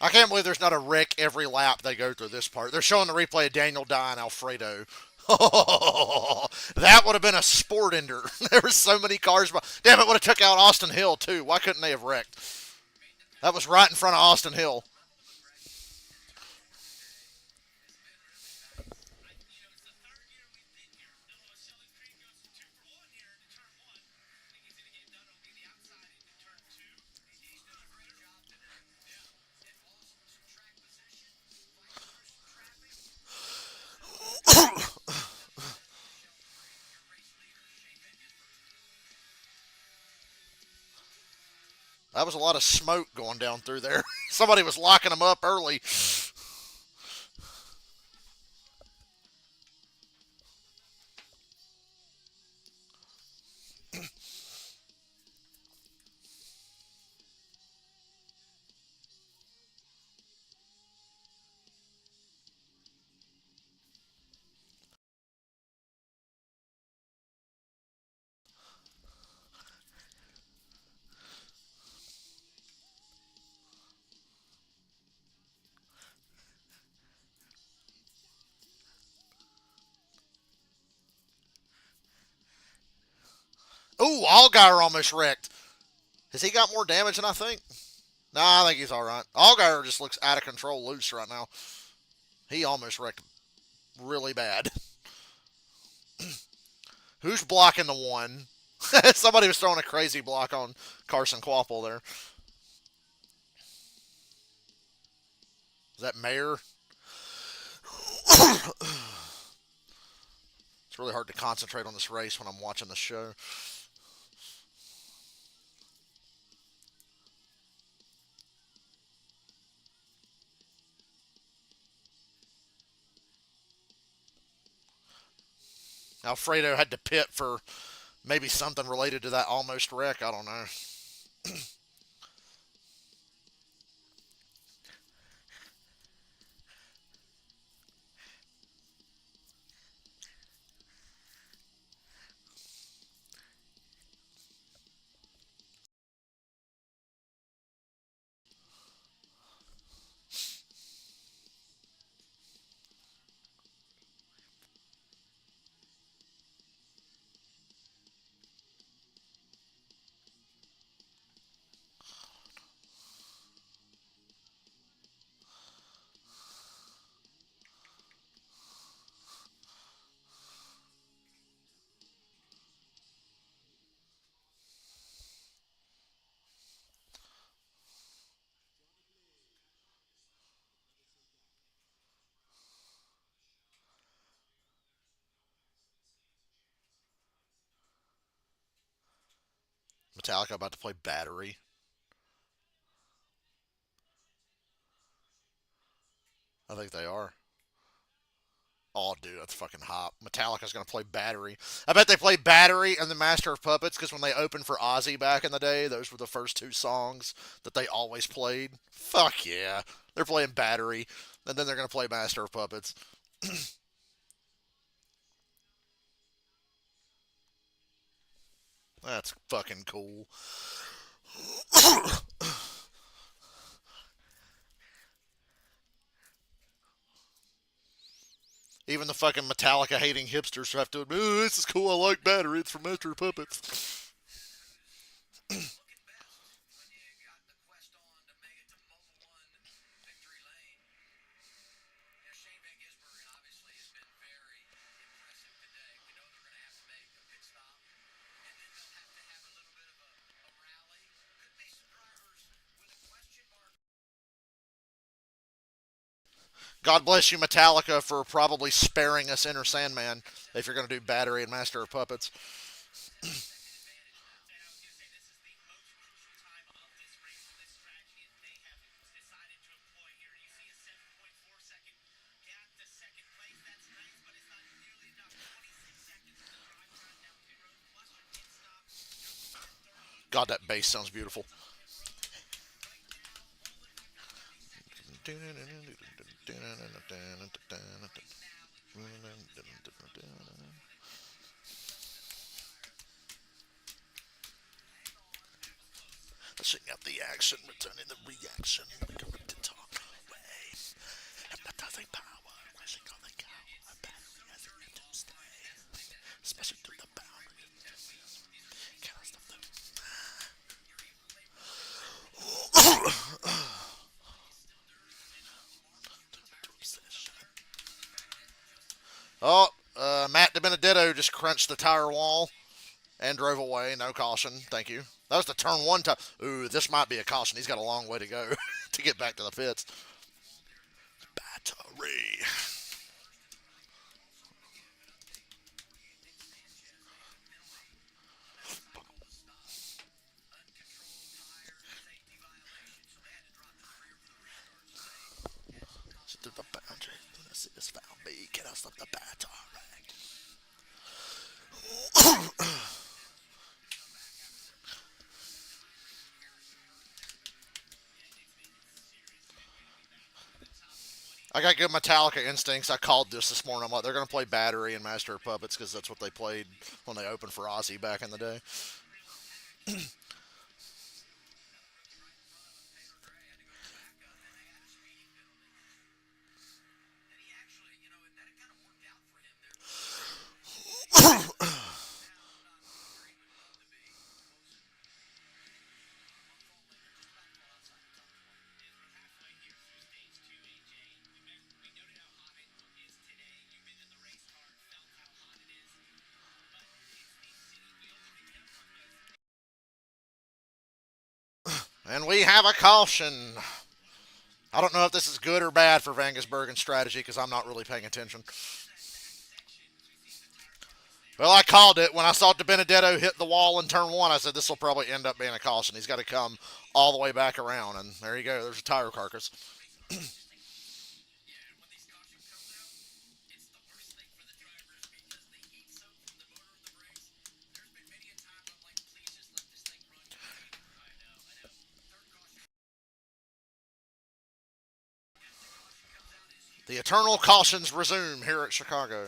I can't believe there's not a wreck every lap they go through this part. They're showing the replay of Daniel dying Alfredo. That would have been a sport ender. There were so many cars. Damn, it would have took out Austin Hill too. Why couldn't they have wrecked? That was right in front of Austin Hill. That was a lot of smoke going down through there. Somebody was locking them up early. Ooh, Allgaier almost wrecked. Has he got more damage than I think? Nah, I think he's all right. Allgaier just looks out of control, loose right now. He almost wrecked really bad. Who's blocking the one? Somebody was throwing a crazy block on Carson Quapple there. Is that Mayer? It's really hard to concentrate on this race when I'm watching the show. Alfredo had to pit for maybe something related to that almost wreck. I don't know. Metallica about to play Battery. I think they are. Oh, dude, that's fucking hot. Metallica's gonna play Battery. I bet they play Battery and the Master of Puppets because when they opened for Ozzy back in the day, those were the first two songs that they always played. Fuck yeah, they're playing Battery, and then they're gonna play Master of Puppets. That's fucking cool. Even the fucking Metallica hating hipsters have to admit, oh, this is cool. I like Battery. It's from Master of Puppets. God bless you, Metallica, for probably sparing us Inner Sandman if you're going to do Battery and Master of Puppets. God, that bass sounds beautiful. Catching up the action, returning the reaction. We can rip the talk away. Hypnotizing power, rushing on the cow. A battery has a to stay. Smashing through the boundary. Cast of the obsession. Oh, Matt DiBenedetto just crunched the tire wall and drove away. No caution. Thank you. That was the turn one time. Ooh, this might be a caution. He's got a long way to go to get back to the pits. Battery. Through the boundary. This is found me. Get us up the battery. I got good Metallica instincts. I called this morning. I'm like, they're going to play Battery and Master of Puppets because that's what they played when they opened for Ozzy back in the day. And we have a caution. I don't know if this is good or bad for Vangusbergen's strategy because I'm not really paying attention. Well, I called it when I saw DiBenedetto hit the wall in turn one. I said this will probably end up being a caution. He's got to come all the way back around, and there you go. There's a tire carcass. The eternal cautions resume here at Chicago.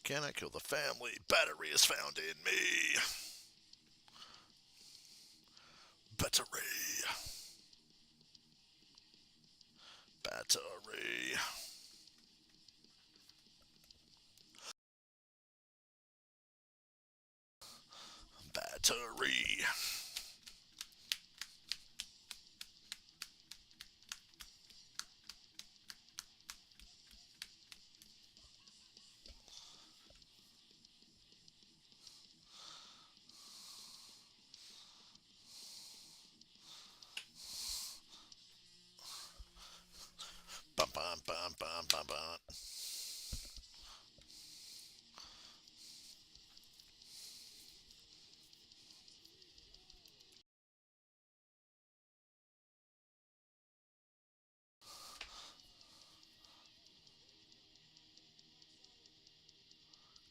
Can I kill the family? Battery is found in me. Battery. Battery. Battery. Bum, bum, bum, bum, bum, bum.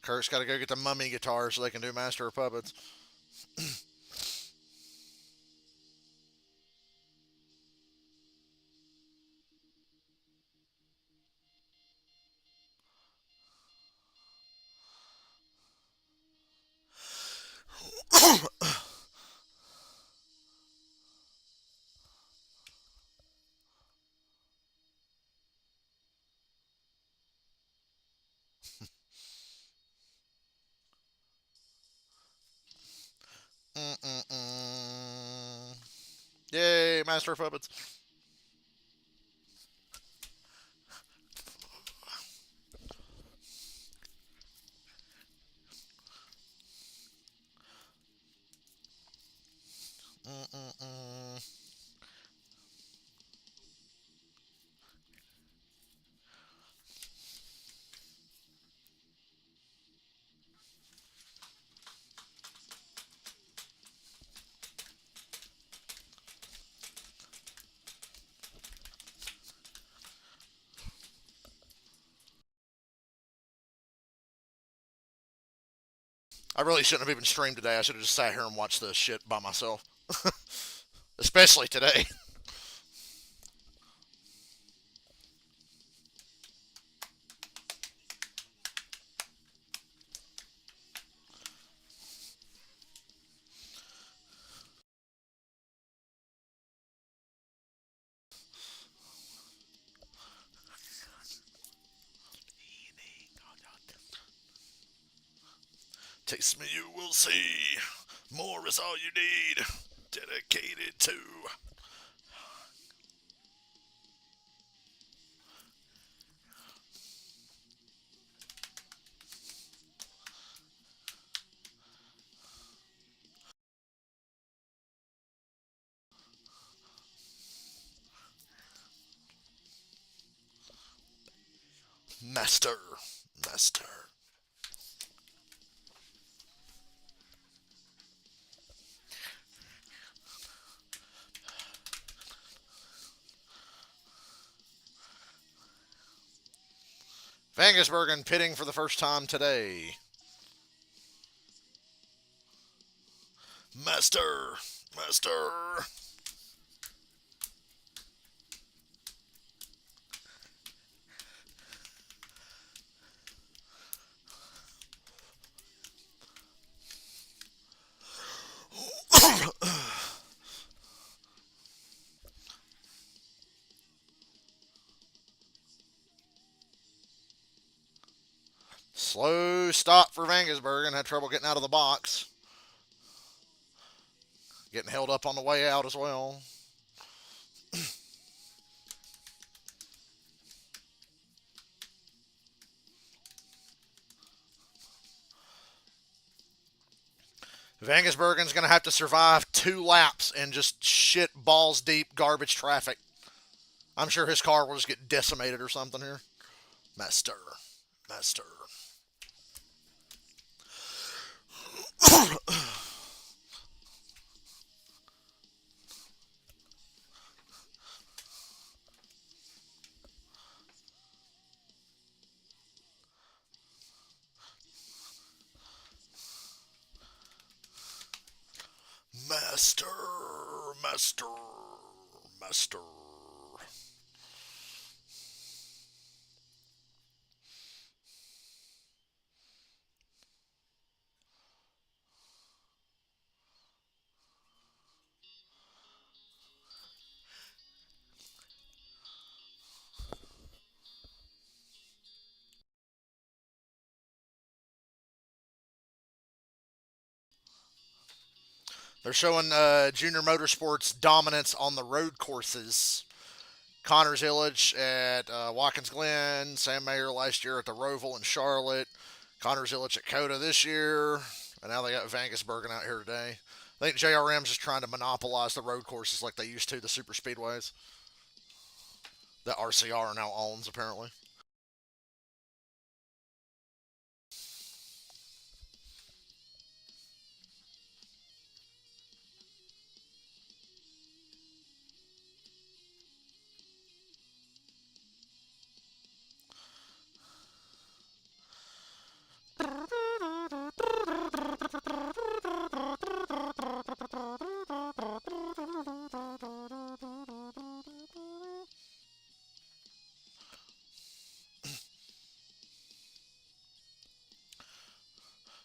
Kurt's got to go get the mummy guitar so they can do Master of Puppets. Mm-mm-mm. Yay, Master of Puppets. Mm-mm-mm. I really shouldn't have even streamed today. I should have just sat here and watched the shit by myself. Especially today. Taste me, you will see. More is all you need. Dedicated to Master. Master. Vangersbergen pitting for the first time today. Master. Master. Slow stop for Vangersbergen. Had trouble getting out of the box. Getting held up on the way out as well. Vangersbergen's going to have to survive 2 laps in just shit balls deep garbage traffic. I'm sure his car will just get decimated or something here. Master. Master. Master. Master. Master. They're showing Junior Motorsports dominance on the road courses. Connors Illich at Watkins Glen, Sam Mayer last year at the Roval in Charlotte, Connors Illich at Coda this year, and now they got Vangersbergen out here today. I think JRM's just trying to monopolize the road courses like they used to the super speedways that RCR now owns apparently.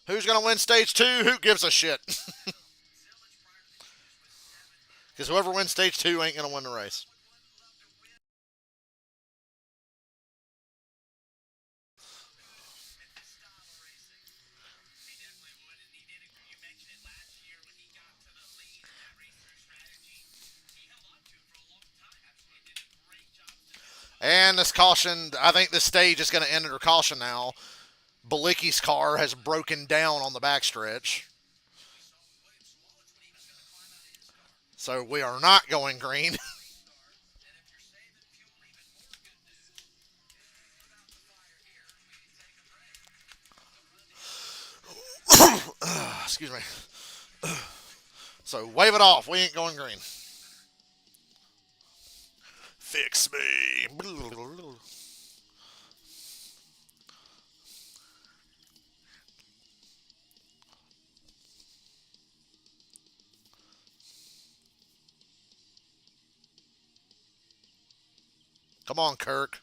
Who's going to win stage 2? Who gives a shit? Because whoever wins stage 2 ain't going to win the race. And this caution, I think this stage is going to end under caution now. Balicki's car has broken down on the backstretch. So we are not going green. Excuse me. So wave it off. We ain't going green. Fix me. Come on, Kirk.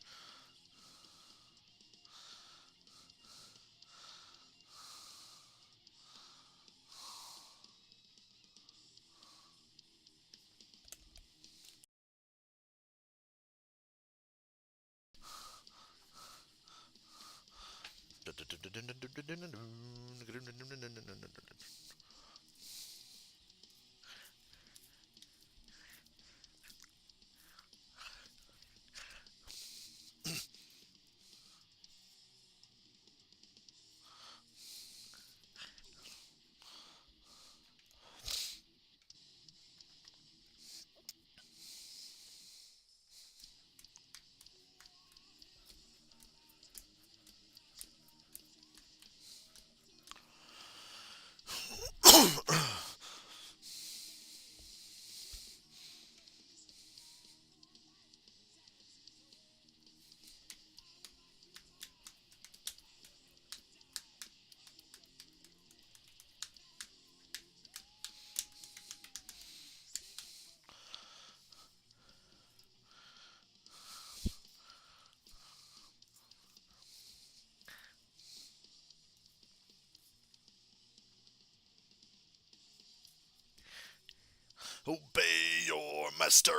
Obey your master,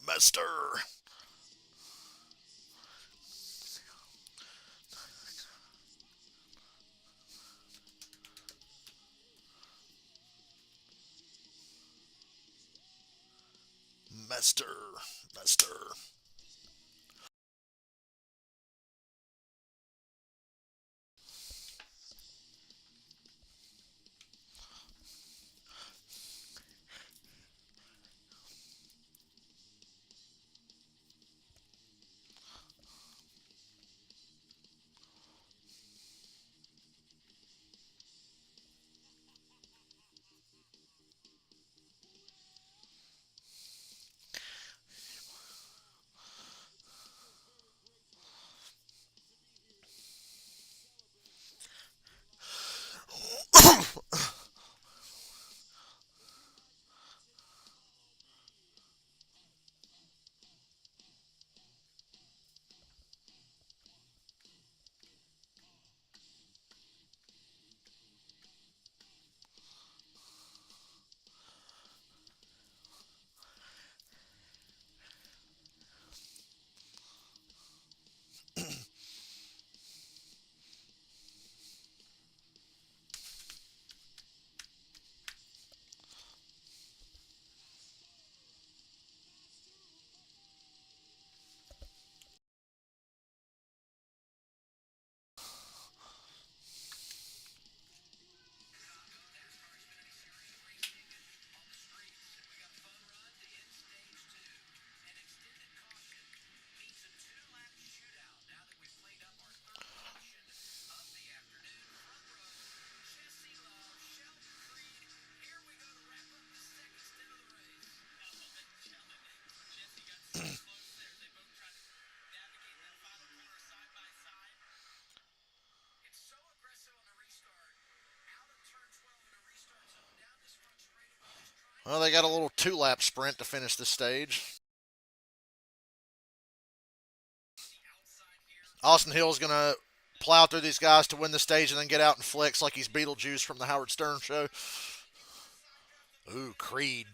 master. Master, master. Well, they got a little two-lap sprint to finish the stage. Austin Hill's going to plow through these guys to win the stage and then get out and flex like he's Beetlejuice from the Howard Stern show. Ooh, Creed.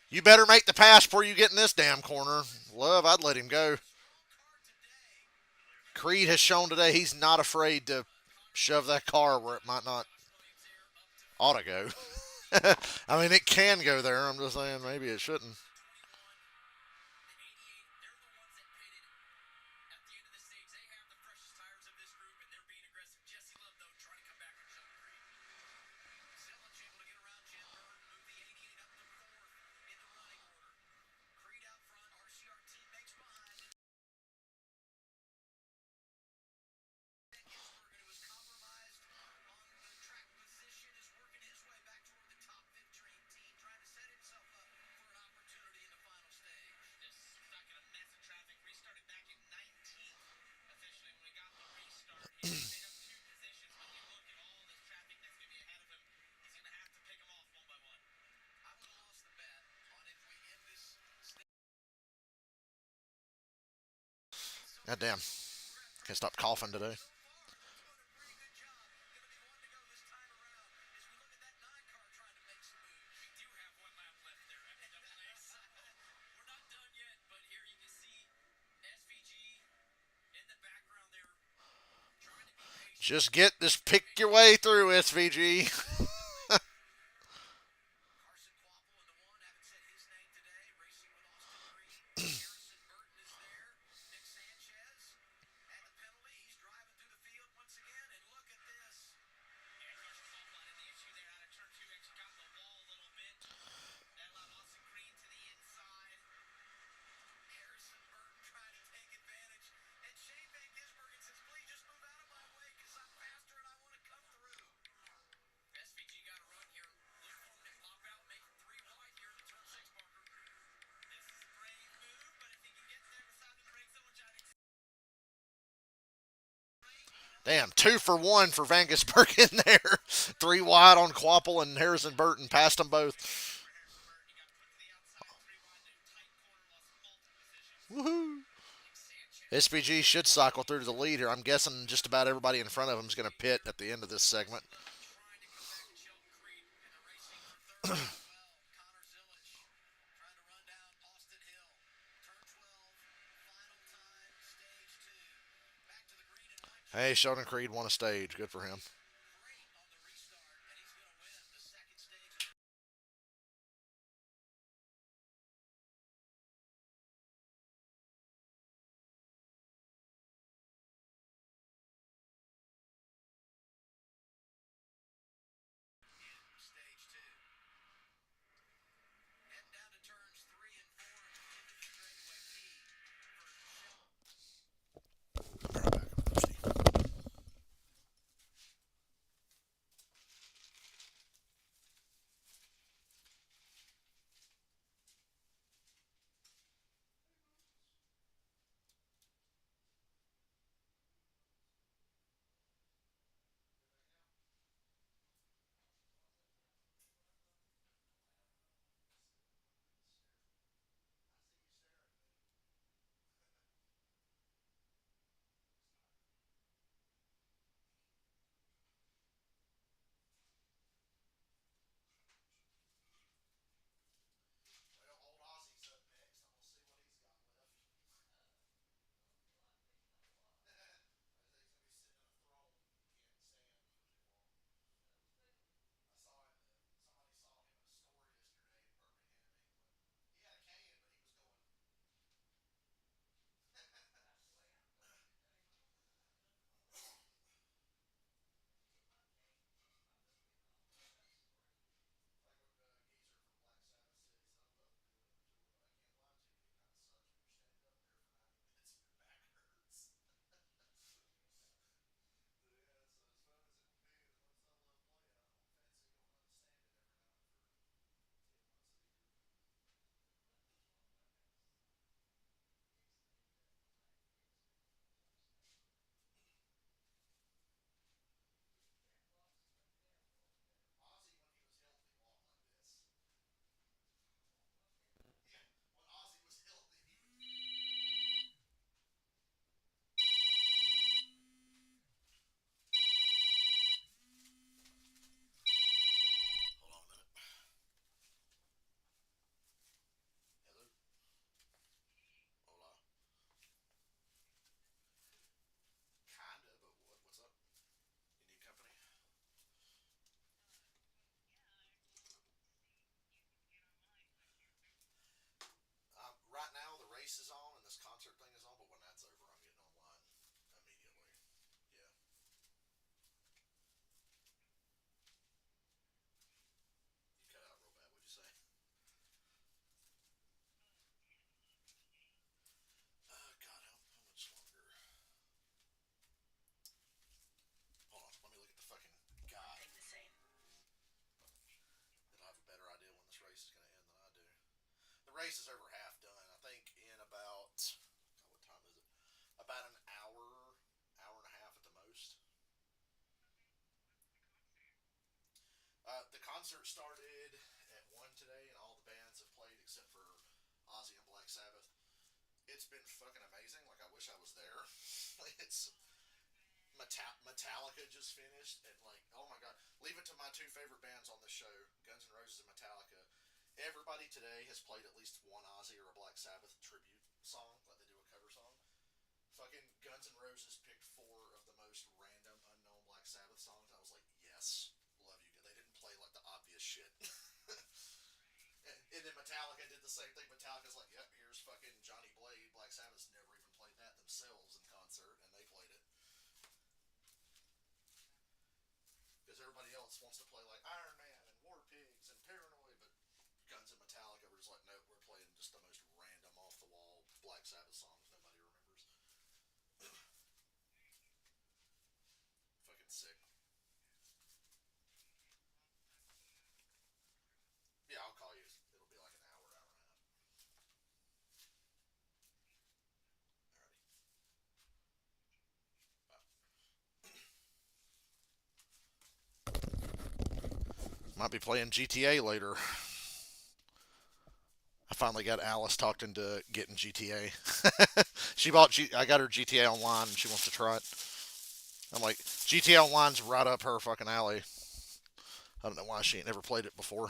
You better make the pass before you get in this damn corner. Love, I'd let him go. Creed has shown today he's not afraid to shove that car where it might not ought to go. I mean, it can go there. I'm just saying maybe it shouldn't. God damn. Can't stop coughing today. Just pick your way through, SVG. Damn, 2 for 1 for Vangisberg in there. 3 wide on Quapple and Harrison Burton passed them both. Woohoo! SPG should cycle through to the lead here. I'm guessing just about everybody in front of him is going to pit at the end of this segment. Hey, Sheldon Creed won a stage. Good for him. Right now, the race is on and this concert thing is on, but when that's over, I'm getting online immediately. Yeah. You cut out real bad. What'd you say? God, how much longer? Hold on. Let me look at the fucking guy. It'll have a better idea when this race is going to end than I do. The race is over half done. I think in about, God, what time is it? About an hour, hour and a half at the most. The concert started at 1 today, and all the bands have played except for Ozzy and Black Sabbath. It's it's been fucking amazing. Like I wish I was there. Like it's Metallica just finished, and like, oh my god, leave it to my two favorite bands on this show, Guns N' Roses and Metallica. Everybody today has played at least one Ozzy or a Black Sabbath tribute song, like they do a cover song. Fucking Guns N' Roses picked four of the most random, unknown Black Sabbath songs. I was like, yes, love you. They didn't play like the obvious shit. And then Metallica did the same thing. Metallica's like, yep, here's fucking Johnny Blade. Black Sabbath's never even played that themselves in concert, and they played it. Because everybody else wants to play like Iron Man and War Pigs and Paranoid, but Guns and Metallica were just like, no, we're playing just the most random, off the wall Black Sabbath songs nobody remembers. Fucking sick. Yeah, I'll call you. It'll be like an hour, hour and a half. Alrighty. Bye. Might be playing GTA later. I finally got Alice talked into getting GTA. I got her GTA Online and she wants to try it. I'm like, GTA Online's right up her fucking alley. I don't know why she ain't never played it before.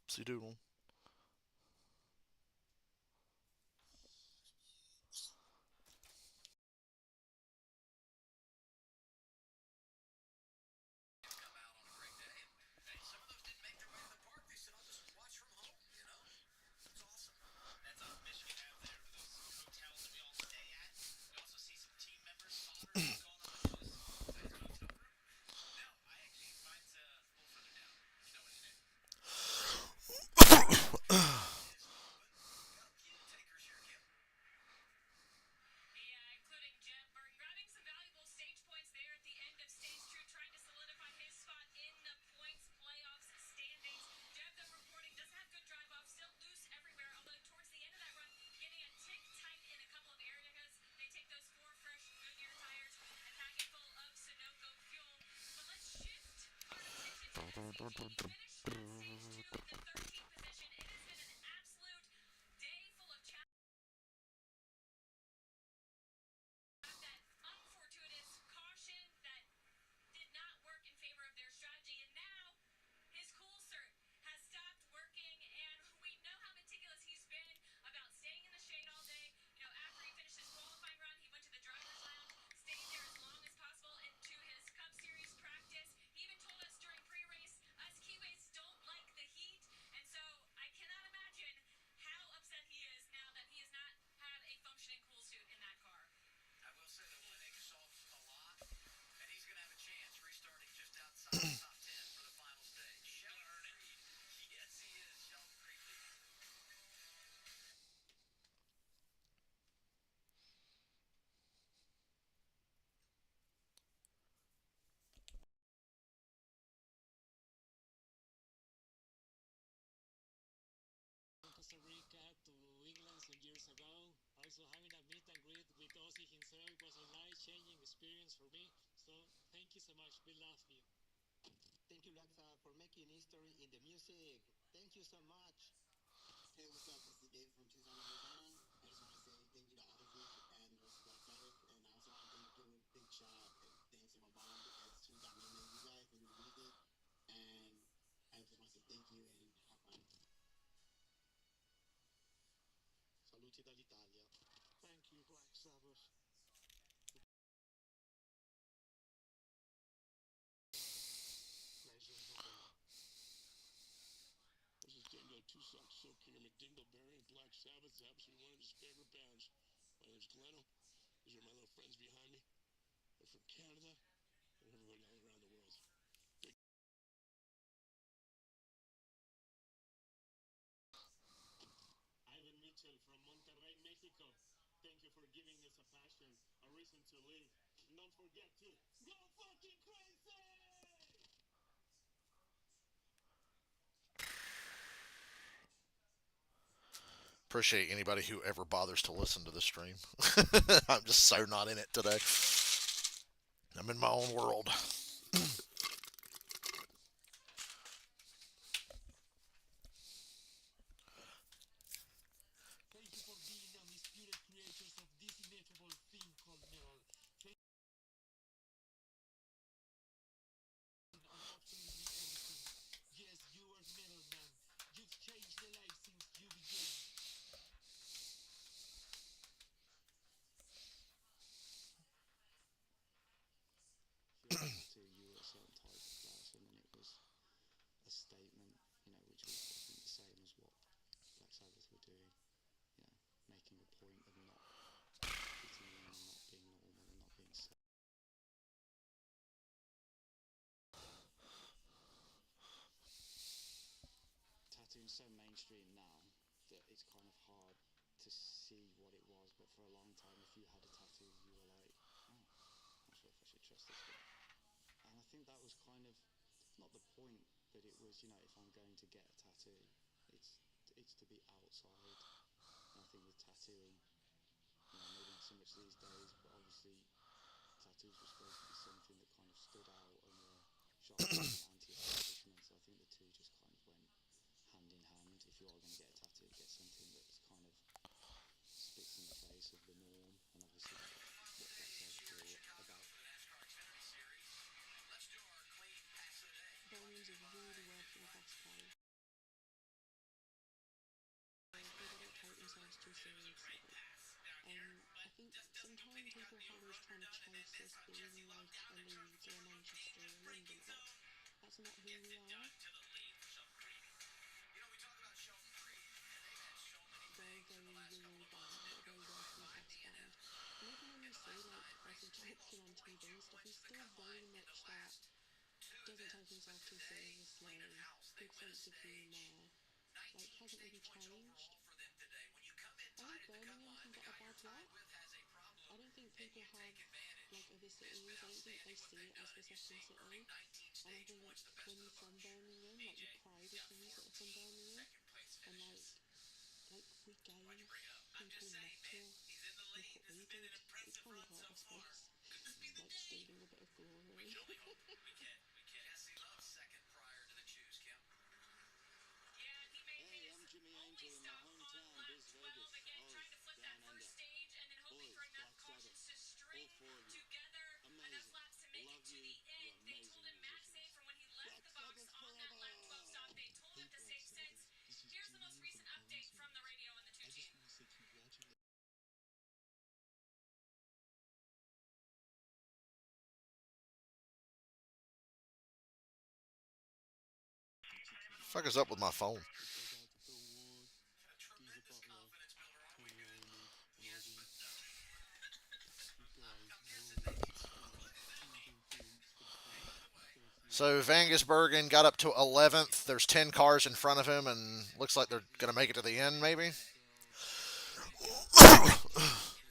Oopsie doodle. Appreciate anybody who ever bothers to listen to the stream. I'm just so not in it today. I'm in my own world. Fuck is up with my phone? So Vangusbergen got up to 11th. There's 10 cars in front of him, and looks like they're going to make it to the end, maybe.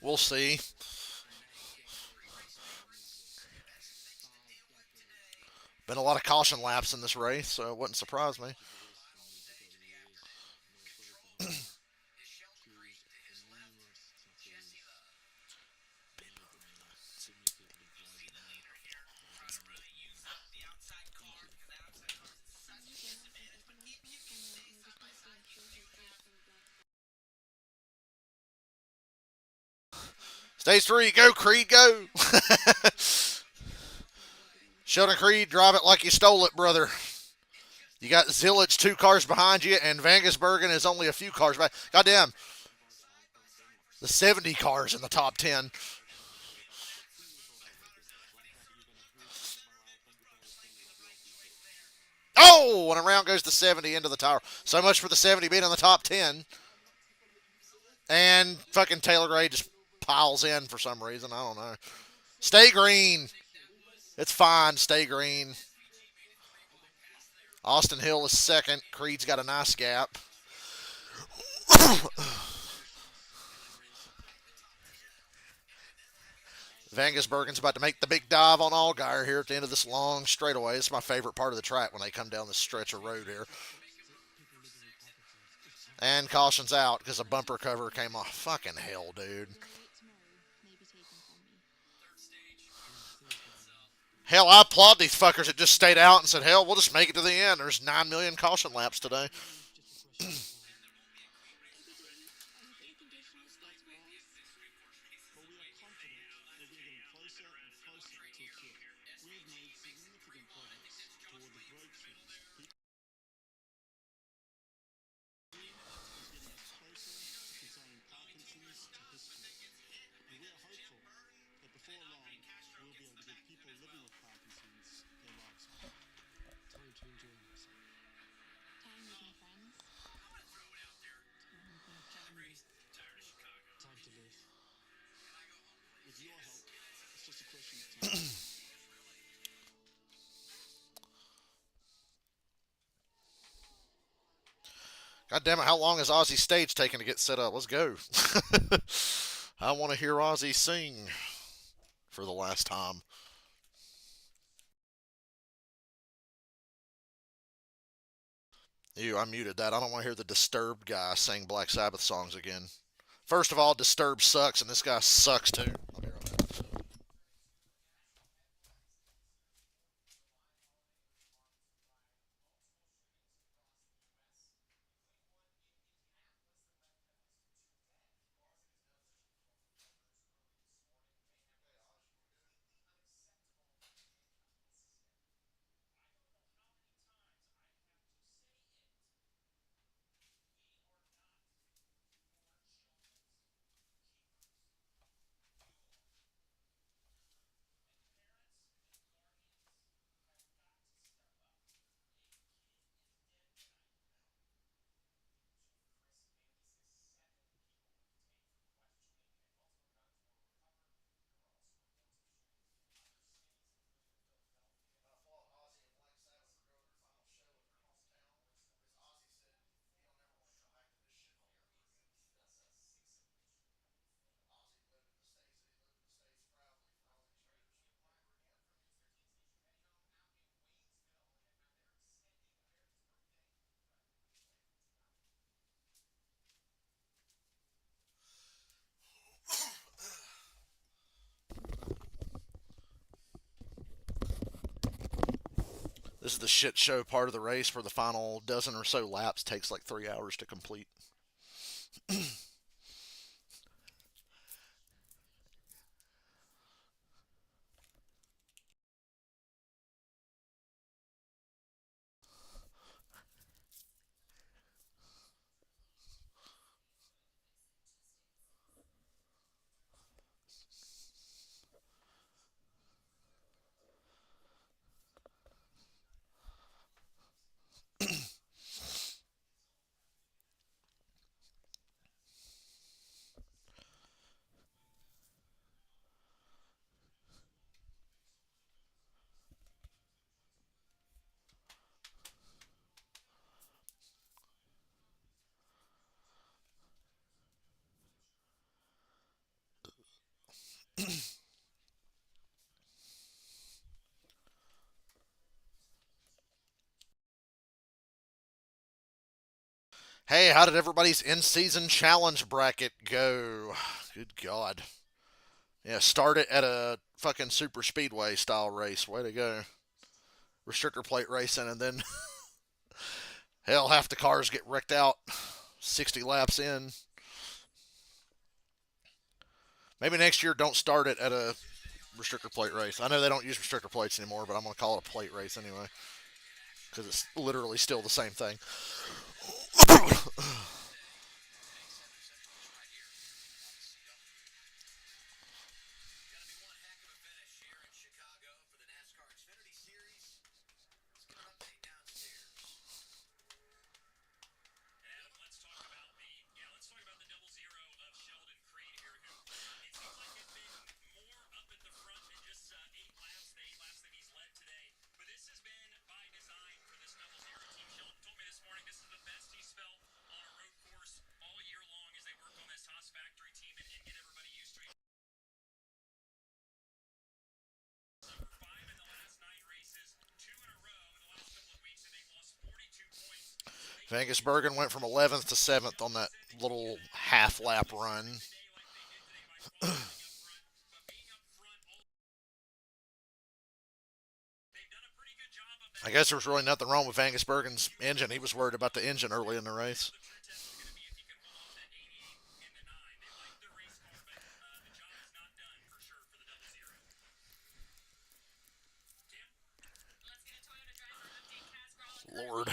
We'll see. Been a lot of caution laps in this race, so it wouldn't surprise me. Stage 3, go Creed, go! Sheldon Creed, drive it like you stole it, brother. You got Zillage 2 cars behind you, and Vangusbergen is only a few cars back. Goddamn, the 70 cars in the top 10. Oh, and around goes the 70 into the tower. So much for the 70 being in the top 10. And fucking Taylor Gray just piles in for some reason. I don't know. Stay green. It's fine. Stay green. Austin Hill is second. Creed's got a nice gap. Vangusbergen's about to make the big dive on Allgaier here at the end of this long straightaway. It's my favorite part of the track when they come down this stretch of road here. And caution's out because a bumper cover came off. Fucking hell, dude. Hell, I applaud these fuckers that just stayed out and said, hell, we'll just make it to the end. There's 9 million caution laps today. God damn it, how long is Ozzy's stage taking to get set up? Let's go. I want to hear Ozzy sing for the last time. Ew, I muted that. I don't want to hear the Disturbed guy sing Black Sabbath songs again. First of all, Disturbed sucks, and this guy sucks too. This is the shit show part of the race where the final dozen or so laps takes like 3 hours to complete. Hey, how did everybody's in-season challenge bracket go? Good God. Yeah, start it at a fucking super speedway style race. Way to go. Restrictor plate racing, and then hell, half the cars get wrecked out 60 laps in. Maybe next year don't start it at a restrictor plate race. I know they don't use restrictor plates anymore, but I'm going to call it a plate race anyway because it's literally still the same thing. Vegas Bergen went from 11th to 7th on that little half lap run. I guess there was really nothing wrong with Vegas Bergen's engine. He was worried about the engine early in the race. Lord.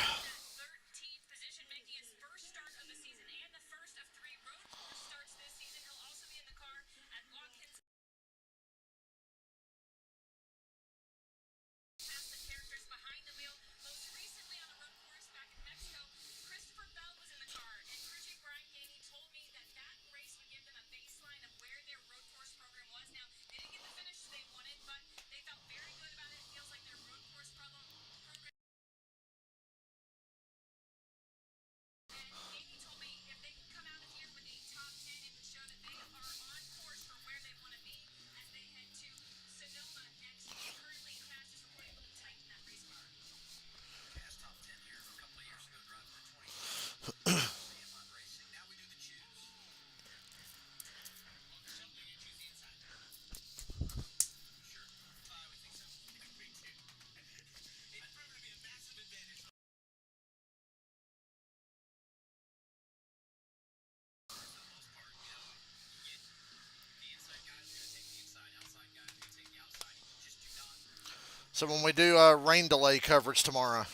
So when we do rain delay coverage tomorrow,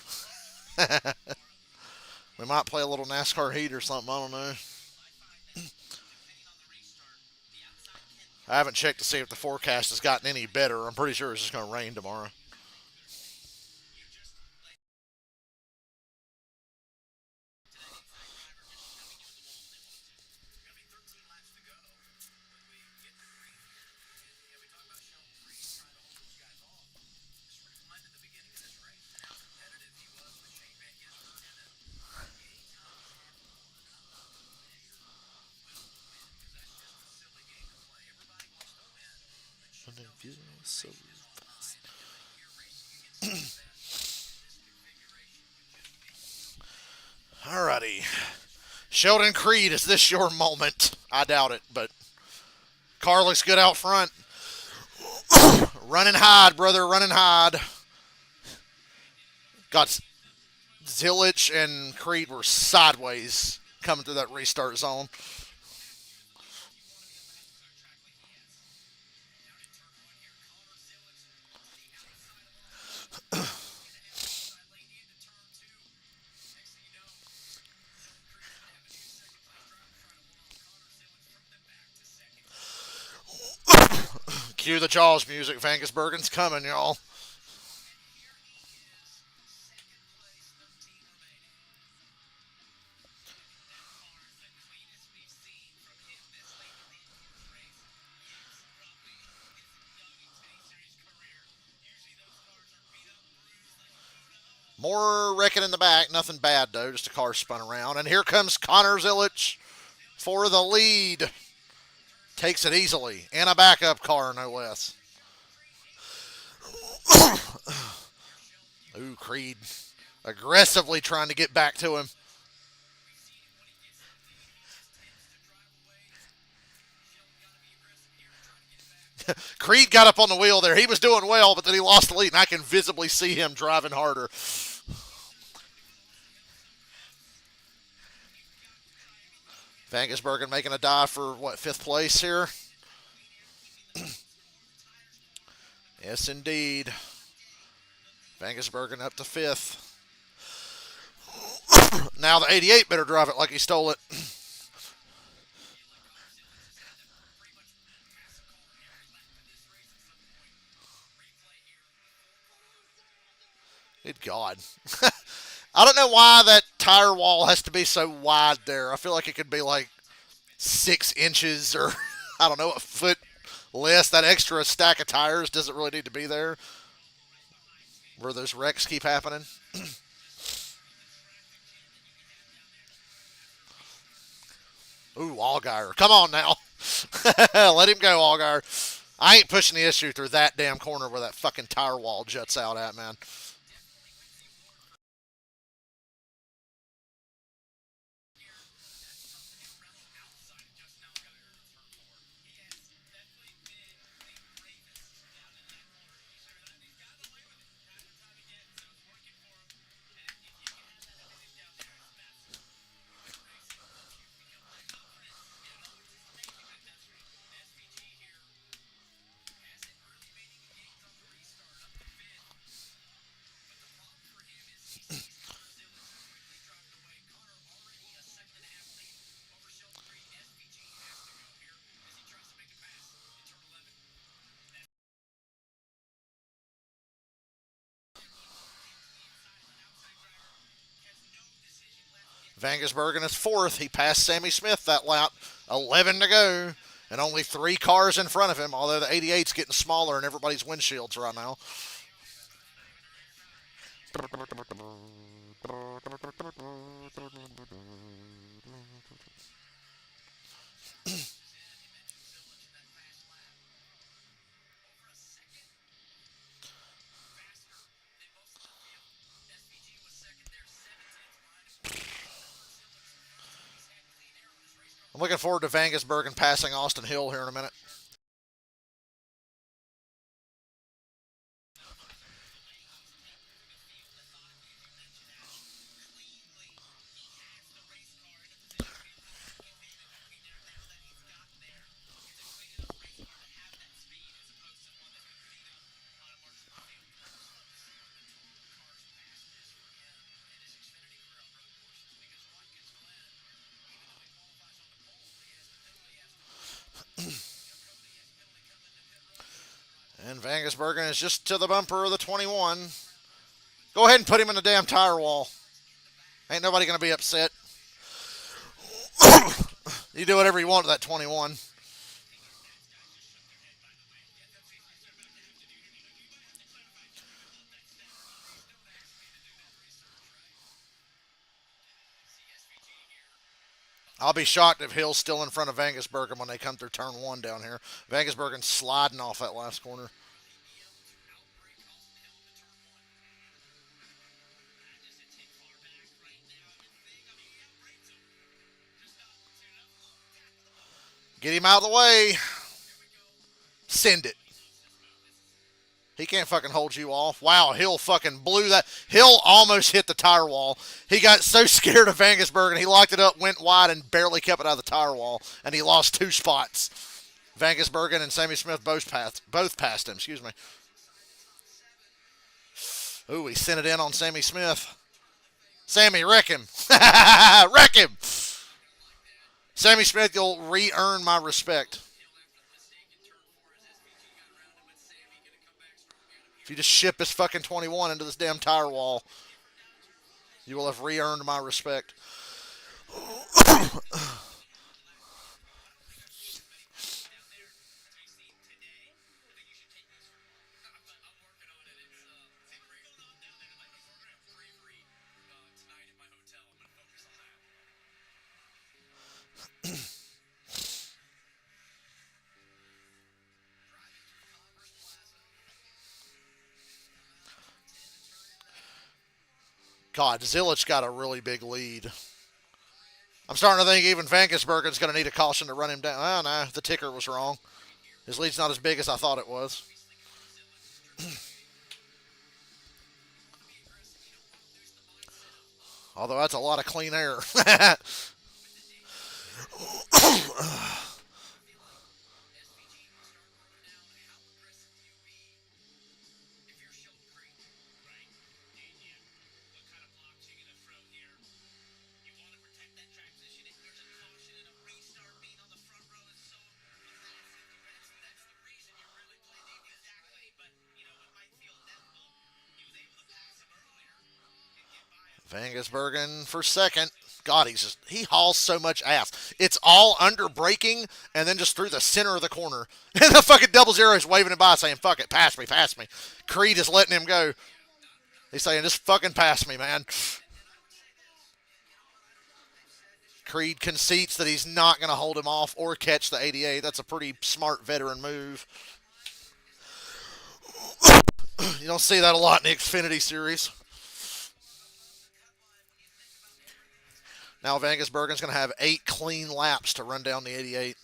we might play a little NASCAR heat or something. I don't know. I haven't checked to see if the forecast has gotten any better. I'm pretty sure it's just going to rain tomorrow. Alrighty. Sheldon Creed, is this your moment? I doubt it, but car looks good out front. Run and hide, brother. Run and hide. Got Zilich and Creed were sideways coming through that restart zone. Cue the Jaws music. Vangus Bergen's coming, y'all. More wrecking in the back. Nothing bad, though. Just a car spun around. And here comes Connor Zilich for the lead. Takes it easily. And a backup car, no less. Ooh, Creed aggressively trying to get back to him. Creed got up on the wheel there. He was doing well, but then he lost the lead, and I can visibly see him driving harder. Vangesbergen making a dive for, what, fifth place here? Yes, indeed. Vangesbergen up to fifth. Now the 88 better drive it like he stole it. Good God. I don't know why that tire wall has to be so wide there. I feel like it could be like 6 inches or, I don't know, a foot less. That extra stack of tires doesn't really need to be there where those wrecks keep happening. Ooh, Allgaier. Come on now. Let him go, Allgaier. I ain't pushing the issue through that damn corner where that fucking tire wall juts out at, man. Vangersbergen is fourth. He passed Sammy Smith that lap. 11 to go. And only three cars in front of him, although the 88's getting smaller in everybody's windshields right now. I'm looking forward to Vangersbergen passing Austin Hill here in a minute. And Vangersbergen is just to the bumper of the 21. Go ahead and put him in the damn tire wall. Ain't nobody going to be upset. You do whatever you want to that 21. I'll be shocked if Hill's still in front of Vangersbergen when they come through turn one down here. Vangersbergen's sliding off that last corner. Get him out of the way. Send it. He can't fucking hold you off. Wow, Hill fucking blew that. Hill almost hit the tire wall. He got so scared of Vangersbergen, he locked it up, went wide, and barely kept it out of the tire wall, and he lost two spots. Vangersbergen and Sammy Smith both passed him. Excuse me. Ooh, he sent it in on Sammy Smith. Sammy, wreck him. Wreck him. Sammy Smith, you'll re-earn my respect. If you just ship this fucking 21 into this damn tire wall, you will have re-earned my respect. God, Zilich got a really big lead. I'm starting to think even Vangersbergen's going to need a caution to run him down. Oh, no, the ticker was wrong. His lead's not as big as I thought it was. Although that's a lot of clean air. Vangersbergen for second. God, he hauls so much ass. It's all under braking and then just through the center of the corner. And the fucking double zero is waving him by saying, fuck it, pass me, pass me. Creed is letting him go. He's saying, just fucking pass me, man. Creed concedes that he's not going to hold him off or catch the 88. That's a pretty smart veteran move. You don't see that a lot in the Xfinity series. Now Vangersbergen's going to have 8 clean laps to run down the 88.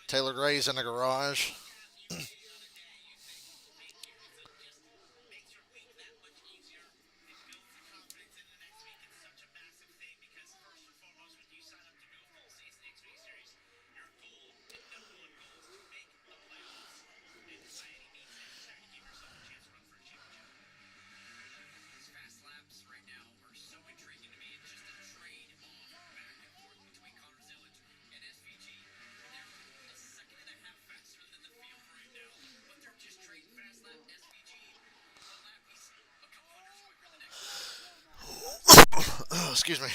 Taylor Gray's in the garage. Excuse me.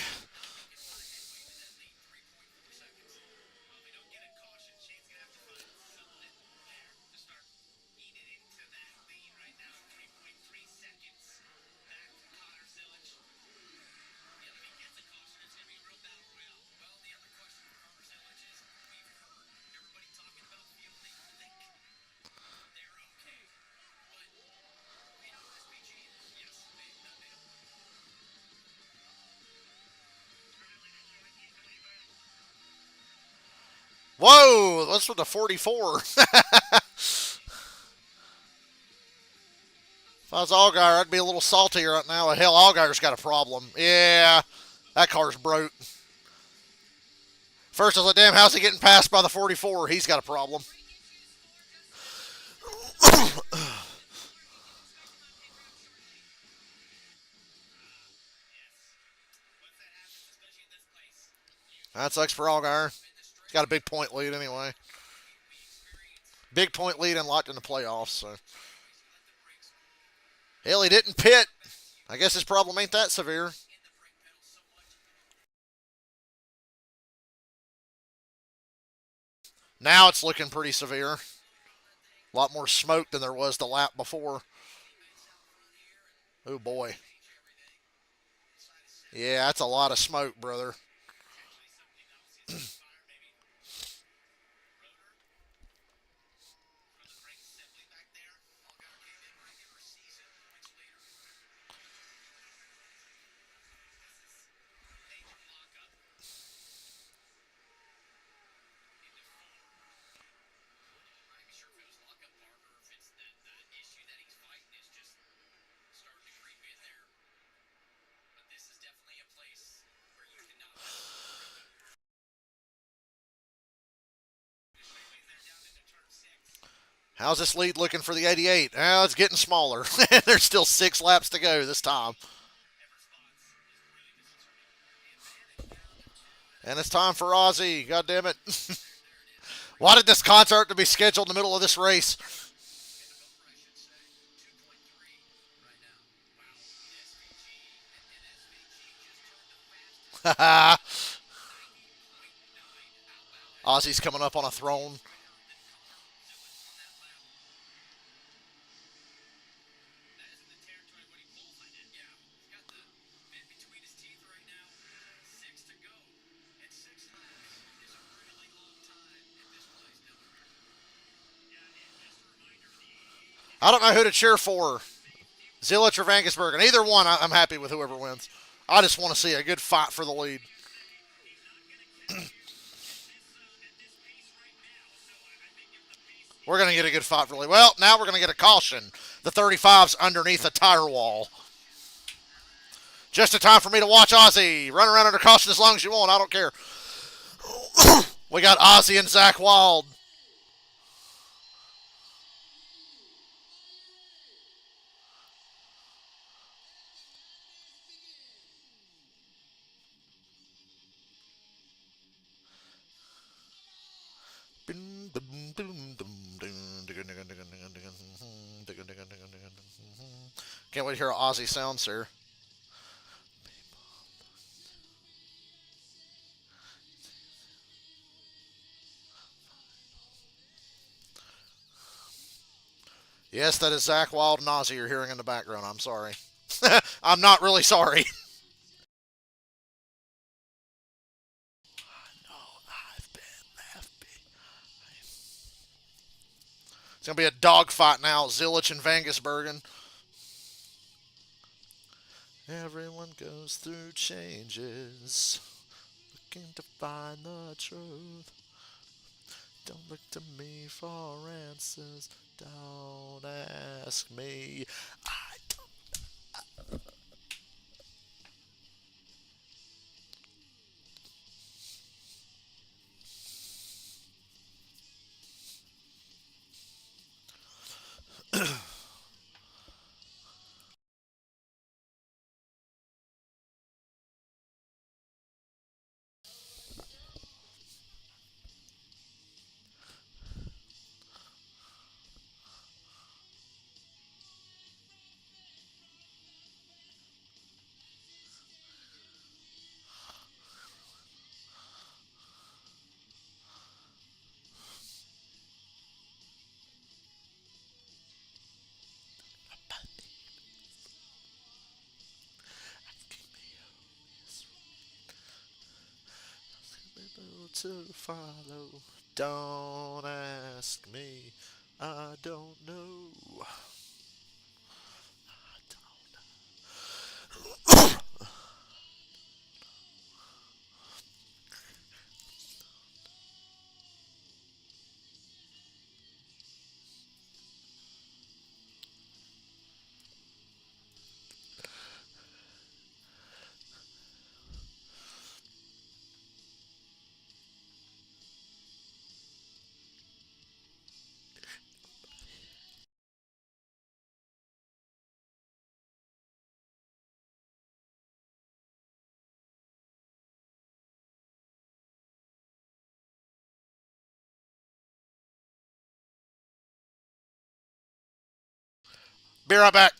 Whoa, what's with the 44? If I was Allgaier, I'd be a little saltier right now. Hell, Allgaier's got a problem. Yeah, that car's broke. First, I was like, damn, how's he getting passed by the 44? He's got a problem. That sucks for Allgaier. He's got a big point lead anyway. Big point lead and locked in the playoffs. So, hell, he didn't pit. I guess his problem ain't that severe. Now it's looking pretty severe. A lot more smoke than there was the lap before. Oh boy. Yeah, that's a lot of smoke, brother. How's this lead looking for the 88? Well, it's getting smaller. There's still 6 laps to go this time. And it's time for Ozzy. God damn it. Why did this concert to be scheduled in the middle of this race? Ozzy's coming up on a throne. I don't know who to cheer for. Zilich or Vangesberg. And either one, I'm happy with whoever wins. I just want to see a good fight for the lead. We're going to get a good fight for the lead. Well, now we're going to get a caution. The 35's underneath a tire wall. Just a time for me to watch Ozzy. Run around under caution as long as you want. I don't care. We got Ozzy and Zach Wild. Can't wait to hear how Ozzy sounds here. Yes, that is Zach Wild and Ozzy you're hearing in the background. I'm sorry. I'm not really sorry. I've been left behind. It's going to be a dogfight now. Zilich and Vangesbergen. Everyone goes through changes, looking to find the truth. Don't look to me for answers. Don't ask me. I to follow. Don't ask me. I don't know. Be right back.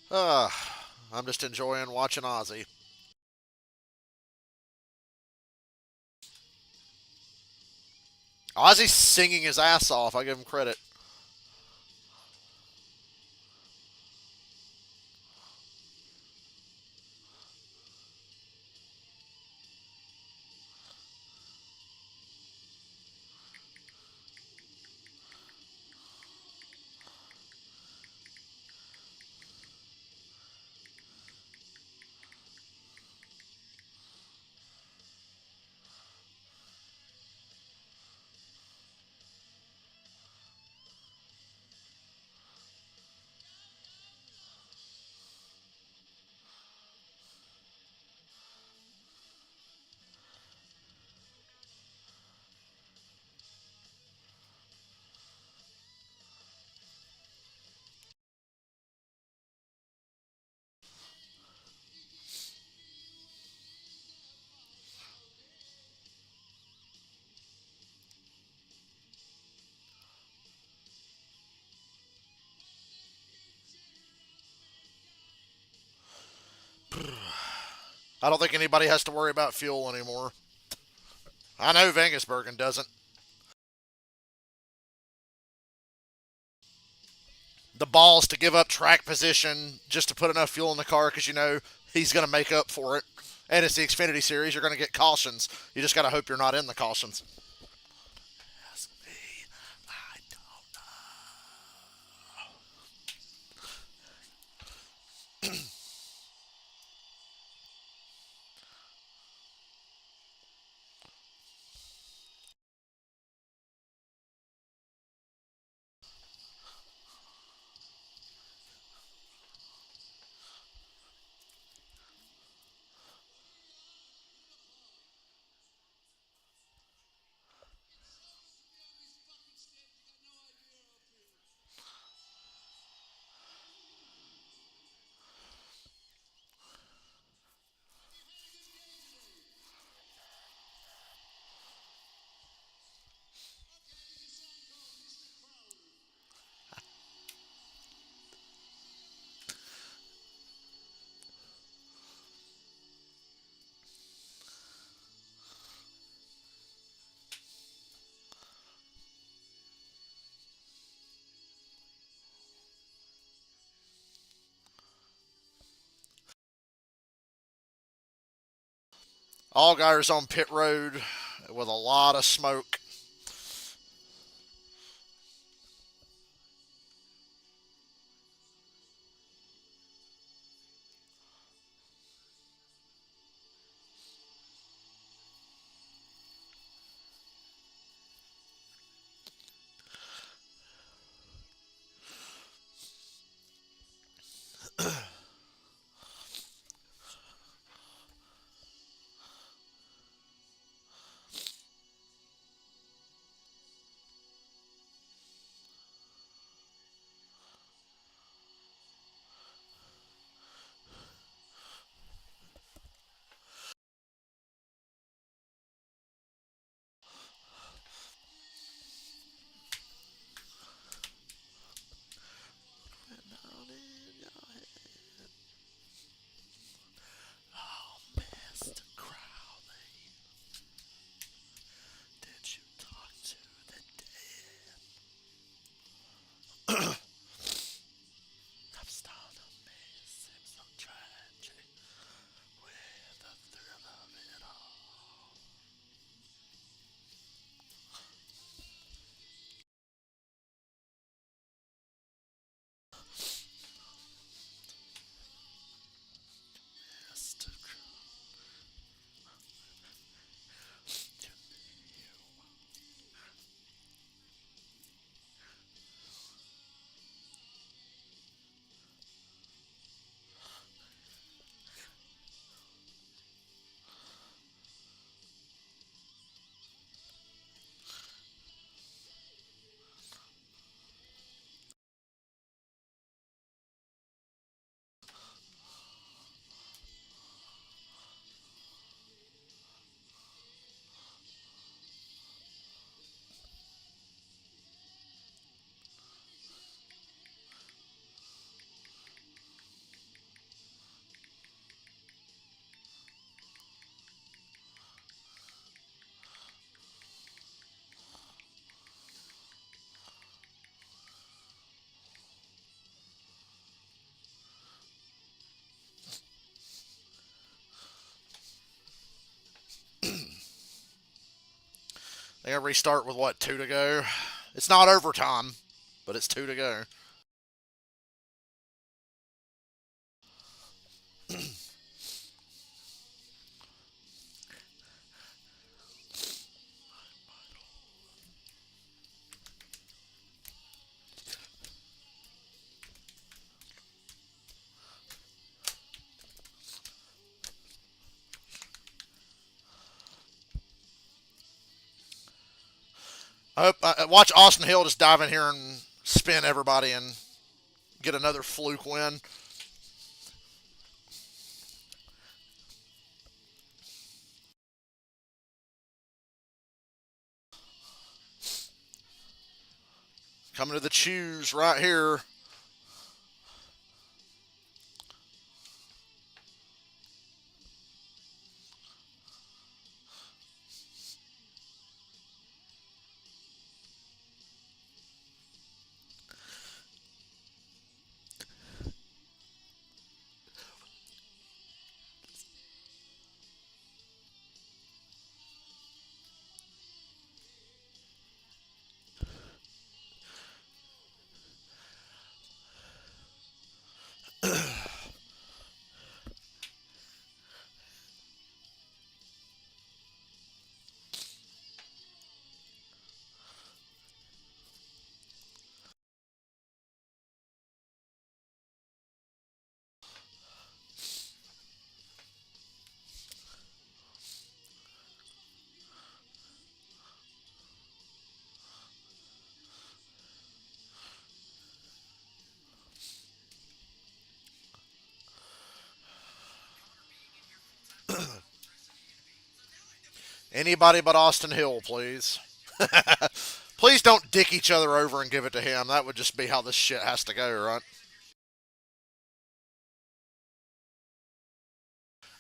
Uh, I'm just enjoying watching Ozzy. Ozzy's singing his ass off. I give him credit. I don't think anybody has to worry about fuel anymore. I know Vegasbergen doesn't. The balls to give up track position just to put enough fuel in the car because you know he's going to make up for it. And it's the Xfinity Series. You're going to get cautions. You just got to hope you're not in the cautions. Ask me. I don't Allgaier's on pit road with a lot of smoke. They're going to restart with what, 2 to go? It's not overtime, but it's 2 to go. Watch Austin Hill just dive in here and spin everybody and get another fluke win. Coming to the choose right here. Anybody but Austin Hill, please. Please don't dick each other over and give it to him. That would just be how this shit has to go, right?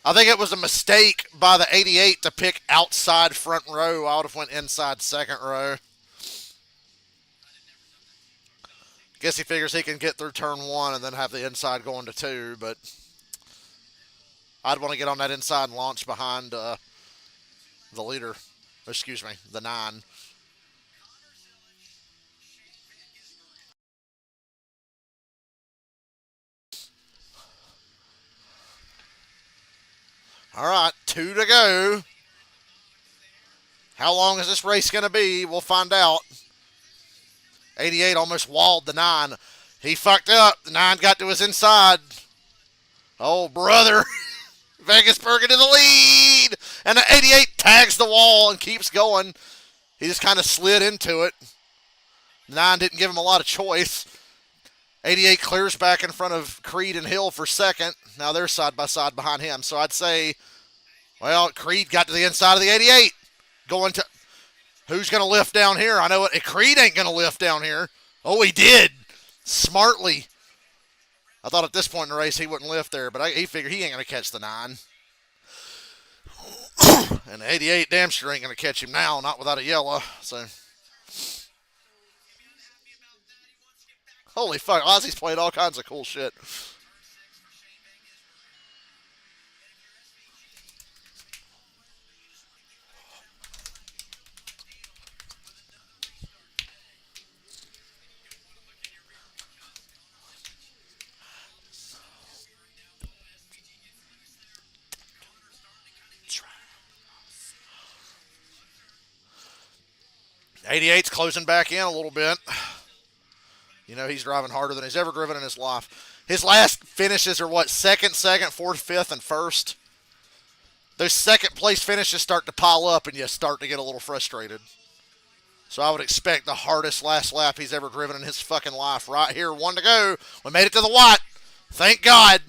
I think it was a mistake by the 88 to pick outside front row. I would have went inside second row. Guess he figures he can get through turn one and then have the inside going to two, but I'd want to get on that inside and launch behind the leader. Excuse me, the nine. All right, 2 to go. How long is this race going to be? We'll find out. 88 almost walled the 9. He fucked up. The 9 got to his inside. Oh, brother. Vegas Bergen to the lead. And the 88 tags the wall and keeps going. He just kind of slid into it. 9 didn't give him a lot of choice. 88 clears back in front of Creed and Hill for second. Now they're side by side behind him. So I'd say, well, Creed got to the inside of the 88. Going to, who's going to lift down here? I know it. Creed ain't going to lift down here. Oh, he did. Smartly. I thought at this point in the race he wouldn't lift there, but he figured he ain't going to catch the 9. And the 88 damn sure ain't going to catch him now, not without a yellow. So, holy fuck, Ozzy's played all kinds of cool shit. '88's closing back in a little bit. You know, he's driving harder than he's ever driven in his life. His last finishes are what? Second, fourth, fifth, and first. Those second place finishes start to pile up and you start to get a little frustrated. So I would expect the hardest last lap he's ever driven in his fucking life. Right here, 1 to go. We made it to the Watt. Thank God.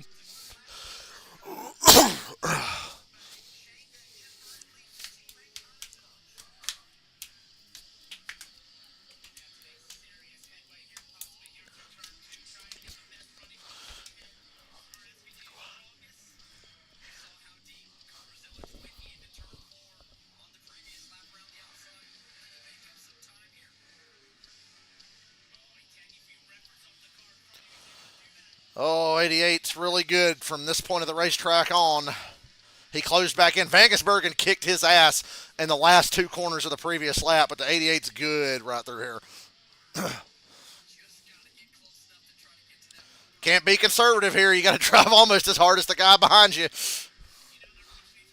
Oh, 88's really good from this point of the racetrack on. He closed back in. Vangesbergen kicked his ass in the last two corners of the previous lap, but the 88's good right through here. Can't be conservative here. You got to drive almost as hard as the guy behind you.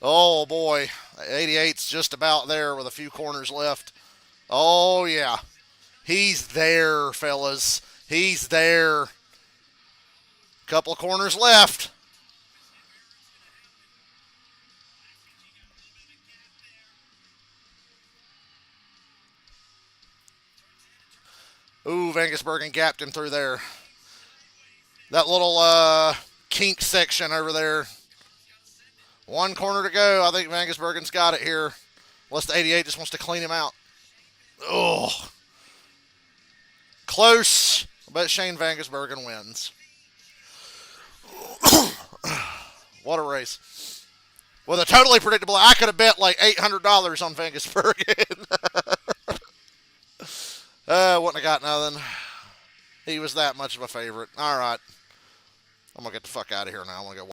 Oh boy, 88's just about there with a few corners left. Oh yeah, he's there, fellas. He's there. Couple of corners left. Ooh, Vangesbergen gapped him through there. That little kink section over there. One corner to go. I think Vangesbergen's got it here. Unless the 88 just wants to clean him out. Oh, close. But Shane Vangesbergen wins. What a race. With a totally predictable, I could have bet like $800 on Vangesbergen. Wouldn't have got nothing. He was that much of a favorite. All right. I'm going to get the fuck out of here now. I'm going to go